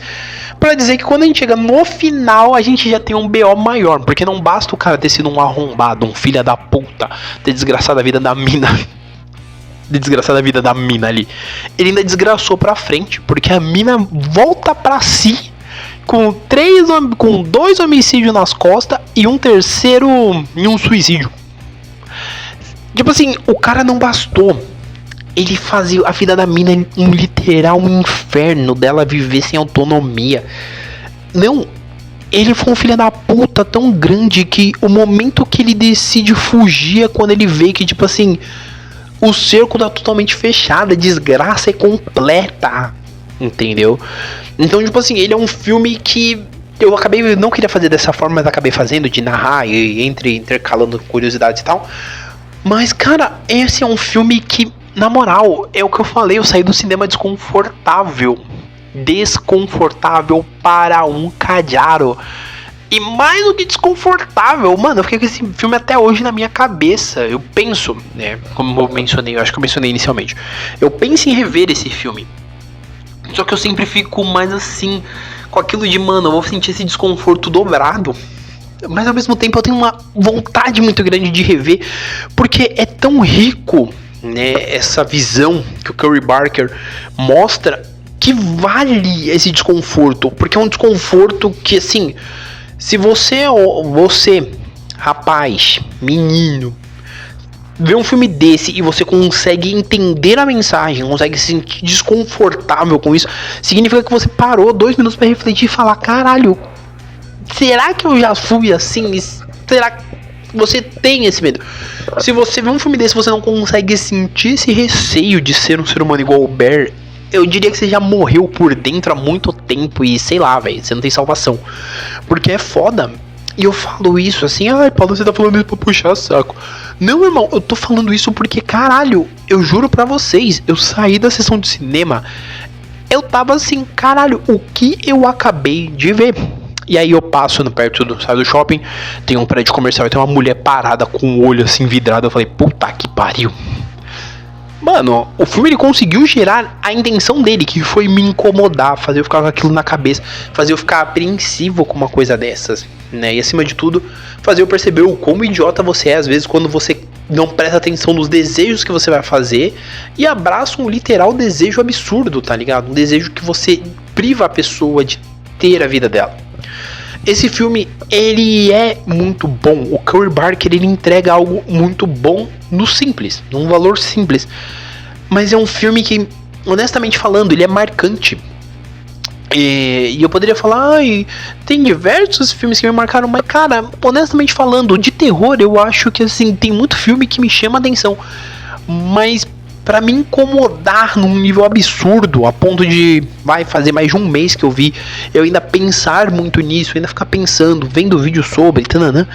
Speaker 1: pra dizer que quando a gente chega no final, a gente já tem um BO maior, porque não basta o cara ter sido um arrombado, um filho da puta, ter desgraçado a vida da mina. Desgraçada a vida da mina ali. Ele ainda desgraçou pra frente, porque a mina volta pra si com 2 homicídios nas costas e um terceiro em um suicídio. Tipo assim, o cara não bastou. Ele fazia a vida da mina um literal inferno dela viver sem autonomia. Não, ele foi um filho da puta tão grande que o momento que ele decide fugir é quando ele vê que, tipo assim, o cerco tá totalmente fechado, a desgraça é completa, entendeu? Então, tipo assim, ele é um filme que eu não queria fazer dessa forma, mas acabei fazendo, de narrar e intercalando curiosidades e tal. Mas, cara, esse é um filme que, na moral, é o que eu falei, eu saí do cinema desconfortável para um cajaro. E mais do que desconfortável, mano, eu fiquei com esse filme até hoje na minha cabeça. Eu penso, né, como eu mencionei, eu acho que eu mencionei inicialmente, eu penso em rever esse filme. Só que eu sempre fico mais assim, com aquilo de, mano, eu vou sentir esse desconforto dobrado. Mas ao mesmo tempo eu tenho uma vontade muito grande de rever, porque é tão rico, né, essa visão que o Curry Barker mostra, que vale esse desconforto. Porque é um desconforto que, assim, se você, rapaz, menino, vê um filme desse e você consegue entender a mensagem, consegue se sentir desconfortável com isso, significa que você parou 2 minutos pra refletir e falar, caralho, será que eu já fui assim? Será que você tem esse medo? Se você vê um filme desse e você não consegue sentir esse receio de ser um ser humano igual o Bear, eu diria que você já morreu por dentro há muito tempo e sei lá, velho, você não tem salvação. Porque é foda. E eu falo isso assim, ai, Paulo, você tá falando isso pra puxar saco. Não, irmão, eu tô falando isso porque, caralho, eu juro pra vocês, eu saí da sessão de cinema, eu tava assim, caralho, o que eu acabei de ver? E aí eu passo no perto do shopping, tem um prédio comercial e tem uma mulher parada com o olho assim vidrado. Eu falei, puta que pariu. Mano, o filme ele conseguiu gerar a intenção dele, que foi me incomodar, fazer eu ficar com aquilo na cabeça, fazer eu ficar apreensivo com uma coisa dessas, né? E acima de tudo, fazer eu perceber o como idiota você é às vezes quando você não presta atenção nos desejos que você vai fazer e abraça um literal desejo absurdo, tá ligado? Um desejo que você priva a pessoa de ter a vida dela. Esse filme, ele é muito bom. O Curry Barker, ele entrega algo muito bom no simples, num valor simples. Mas é um filme que, honestamente falando, ele é marcante. E eu poderia falar, ai, tem diversos filmes que me marcaram, mas cara, honestamente falando, de terror eu acho que assim, tem muito filme que me chama a atenção. Mas pra me incomodar num nível absurdo, a ponto de, vai fazer mais de um mês que eu vi, eu ainda pensar muito nisso, ainda ficar pensando, vendo vídeo sobre, tananã,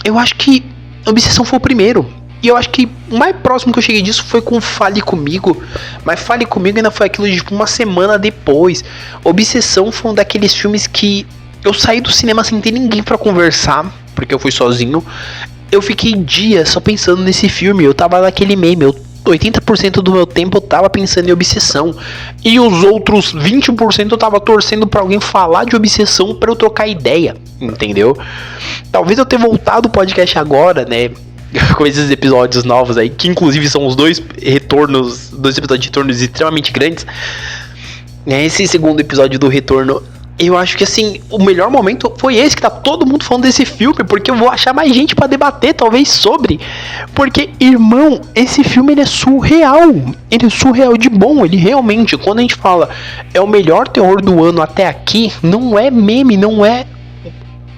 Speaker 1: eu acho que Obsessão foi o primeiro. E eu acho que o mais próximo que eu cheguei disso foi com Fale Comigo. Mas Fale Comigo ainda foi aquilo de tipo, uma semana depois. Obsessão foi um daqueles filmes que eu saí do cinema sem ter ninguém pra conversar, porque eu fui sozinho. Eu fiquei dias só pensando nesse filme. Eu tava naquele meme, 80% do meu tempo eu tava pensando em Obsessão. E os outros 20% eu tava torcendo pra alguém falar de Obsessão pra eu trocar ideia. Entendeu? Talvez eu tenha voltado o podcast agora, né? Com esses episódios novos aí, que inclusive são os dois episódios de retornos extremamente grandes. Esse segundo episódio do retorno, eu acho que assim, o melhor momento foi esse, que tá todo mundo falando desse filme, porque eu vou achar mais gente pra debater, talvez, sobre. Porque, irmão, esse filme ele é surreal. Ele é surreal de bom. Ele realmente, quando a gente fala é o melhor terror do ano até aqui, não é meme, não é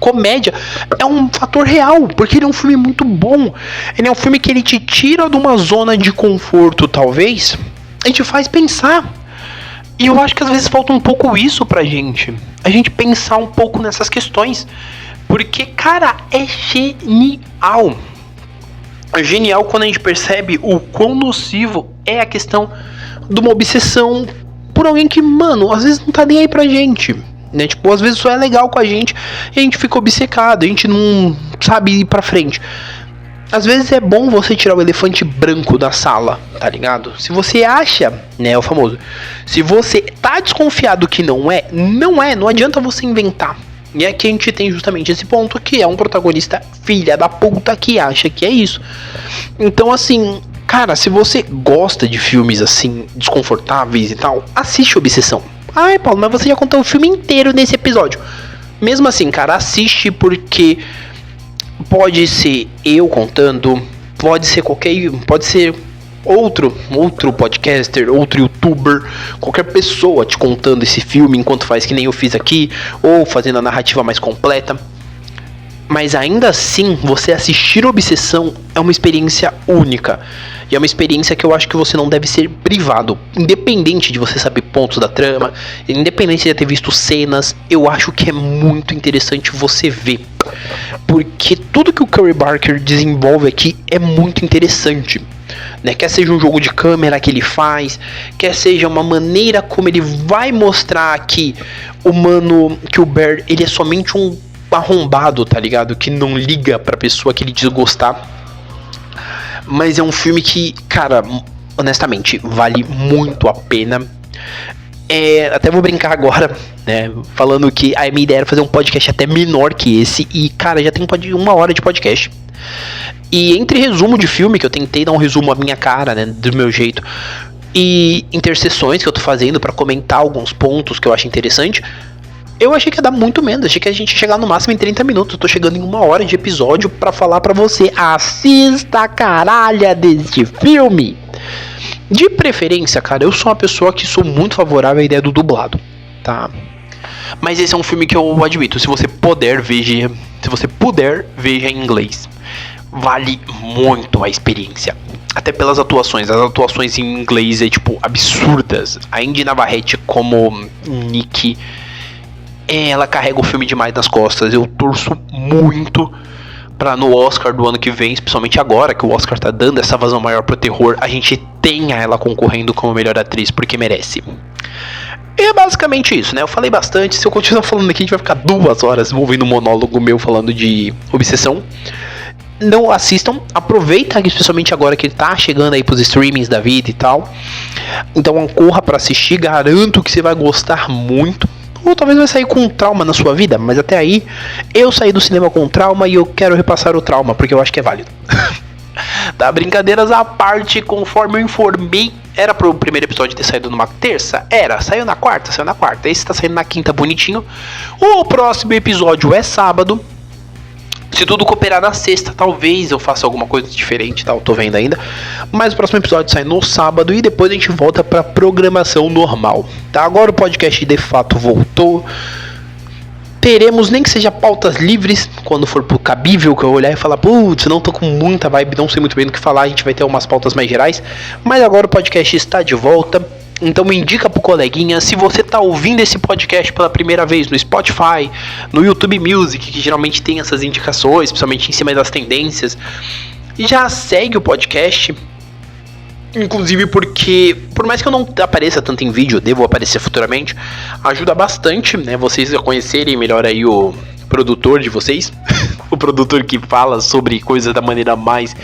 Speaker 1: comédia, é um fator real, porque ele é um filme muito bom. Ele é um filme que ele te tira de uma zona de conforto, talvez, e te faz pensar. E eu acho que às vezes falta um pouco isso pra gente, a gente pensar um pouco nessas questões, porque, cara, é genial. É genial quando a gente percebe o quão nocivo é a questão de uma obsessão por alguém que, mano, às vezes não tá nem aí pra gente, né? Tipo, às vezes só é legal com a gente e a gente fica obcecado, a gente não sabe ir pra frente. Às vezes é bom você tirar o elefante branco da sala, tá ligado? Se você acha, né, o famoso, se você tá desconfiado que não é, não adianta você inventar. E aqui a gente tem justamente esse ponto, que é um protagonista filha da puta que acha que é isso. Então assim, cara, se você gosta de filmes assim, desconfortáveis e tal, assiste Obsessão. Ai, Paulo, mas você já contou o filme inteiro nesse episódio. Mesmo assim, cara, assiste, porque pode ser eu contando, pode ser outro podcaster, outro youtuber, qualquer pessoa te contando esse filme enquanto faz que nem eu fiz aqui, ou fazendo a narrativa mais completa. Mas ainda assim, você assistir Obsessão é uma experiência única. E é uma experiência que eu acho que você não deve ser privado. Independente de você saber pontos da trama, independente de ter visto cenas, eu acho que é muito interessante você ver. Porque tudo que o Curry Barker desenvolve aqui é muito interessante, né? Quer seja um jogo de câmera que ele faz, quer seja uma maneira como ele vai mostrar que o Bear, ele é somente um arrombado, tá ligado? Que não liga pra pessoa que ele desgostar. Mas é um filme que, cara, honestamente, vale muito a pena. Até vou brincar agora, né? Falando que a minha ideia era fazer um podcast até menor que esse. E, cara, já tem 1 hora de podcast. E entre resumo de filme, que eu tentei dar um resumo à minha cara, né? Do meu jeito, e interseções que eu tô fazendo pra comentar alguns pontos que eu acho interessante, eu achei que ia dar muito menos. Achei que a gente ia chegar no máximo em 30 minutos. Eu tô chegando em 1 hora de episódio pra falar pra você: assista a caralha deste filme. De preferência, cara, eu sou uma pessoa que sou muito favorável à ideia do dublado, tá? Mas esse é um filme que eu admito, se você puder, veja em inglês. Vale muito a experiência. Até pelas atuações. As atuações em inglês é, tipo, absurdas. A Indy Navarrete como Nick, ela carrega o filme demais nas costas. Eu torço muito pra no Oscar do ano que vem, especialmente agora que o Oscar tá dando essa vazão maior pro terror, a gente tenha ela concorrendo como melhor atriz, porque merece. E é basicamente isso, né? Eu falei bastante. Se eu continuar falando aqui, a gente vai ficar 2 horas ouvindo um monólogo meu falando de Obsessão. Não assistam, aproveita, especialmente agora que ele tá chegando aí pros streamings da vida e tal. Então corra pra assistir, garanto que você vai gostar muito. Ou talvez vai sair com um trauma na sua vida, mas até aí eu saí do cinema com trauma e eu quero repassar o trauma, porque eu acho que é válido. Tá, brincadeiras à parte, conforme eu informei, era pro primeiro episódio ter saído numa terça? Era, saiu na quarta. Esse tá saindo na quinta bonitinho. O próximo episódio é sábado. Se tudo cooperar na sexta, talvez eu faça alguma coisa diferente, tá? Eu tô vendo ainda. Mas o próximo episódio sai no sábado e depois a gente volta pra programação normal, tá? Agora o podcast de fato voltou. Teremos, nem que seja pautas livres, quando for pro cabível, que eu olhar e falar, putz, não tô com muita vibe, não sei muito bem do que falar, a gente vai ter umas pautas mais gerais. Mas agora o podcast está de volta. Então me indica pro coleguinha. Se você tá ouvindo esse podcast pela primeira vez no Spotify, no YouTube Music, que geralmente tem essas indicações, principalmente em cima das tendências, já segue o podcast. Inclusive porque, por mais que eu não apareça tanto em vídeo, eu devo aparecer futuramente, ajuda bastante, né, vocês a conhecerem melhor aí o produtor de vocês. O produtor que fala sobre coisas da maneira mais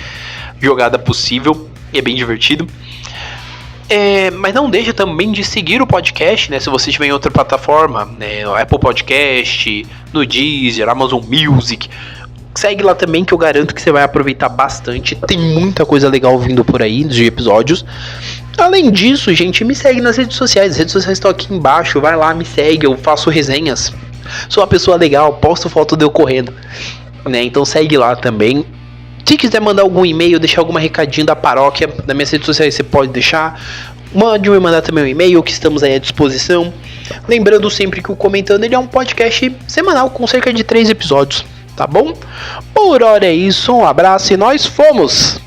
Speaker 1: jogada possível. E é bem divertido. Mas não deixa também de seguir o podcast, né? Se você estiver em outra plataforma, né, no Apple Podcast, no Deezer, Amazon Music, segue lá também, que eu garanto que você vai aproveitar bastante. Tem muita coisa legal vindo por aí de episódios. Além disso, gente, me segue nas redes sociais. As redes sociais estão aqui embaixo. Vai lá, me segue. Eu faço resenhas. Sou uma pessoa legal, posto foto de eu correndo, né? Então segue lá também. Se quiser mandar algum e-mail, deixar algum recadinho da paróquia, das minhas redes sociais, você pode deixar. Mande me mandar também um e-mail, que estamos aí à disposição. Lembrando sempre que o Comentando ele é um podcast semanal com cerca de 3 episódios, tá bom? Por hora é isso, um abraço e nós fomos!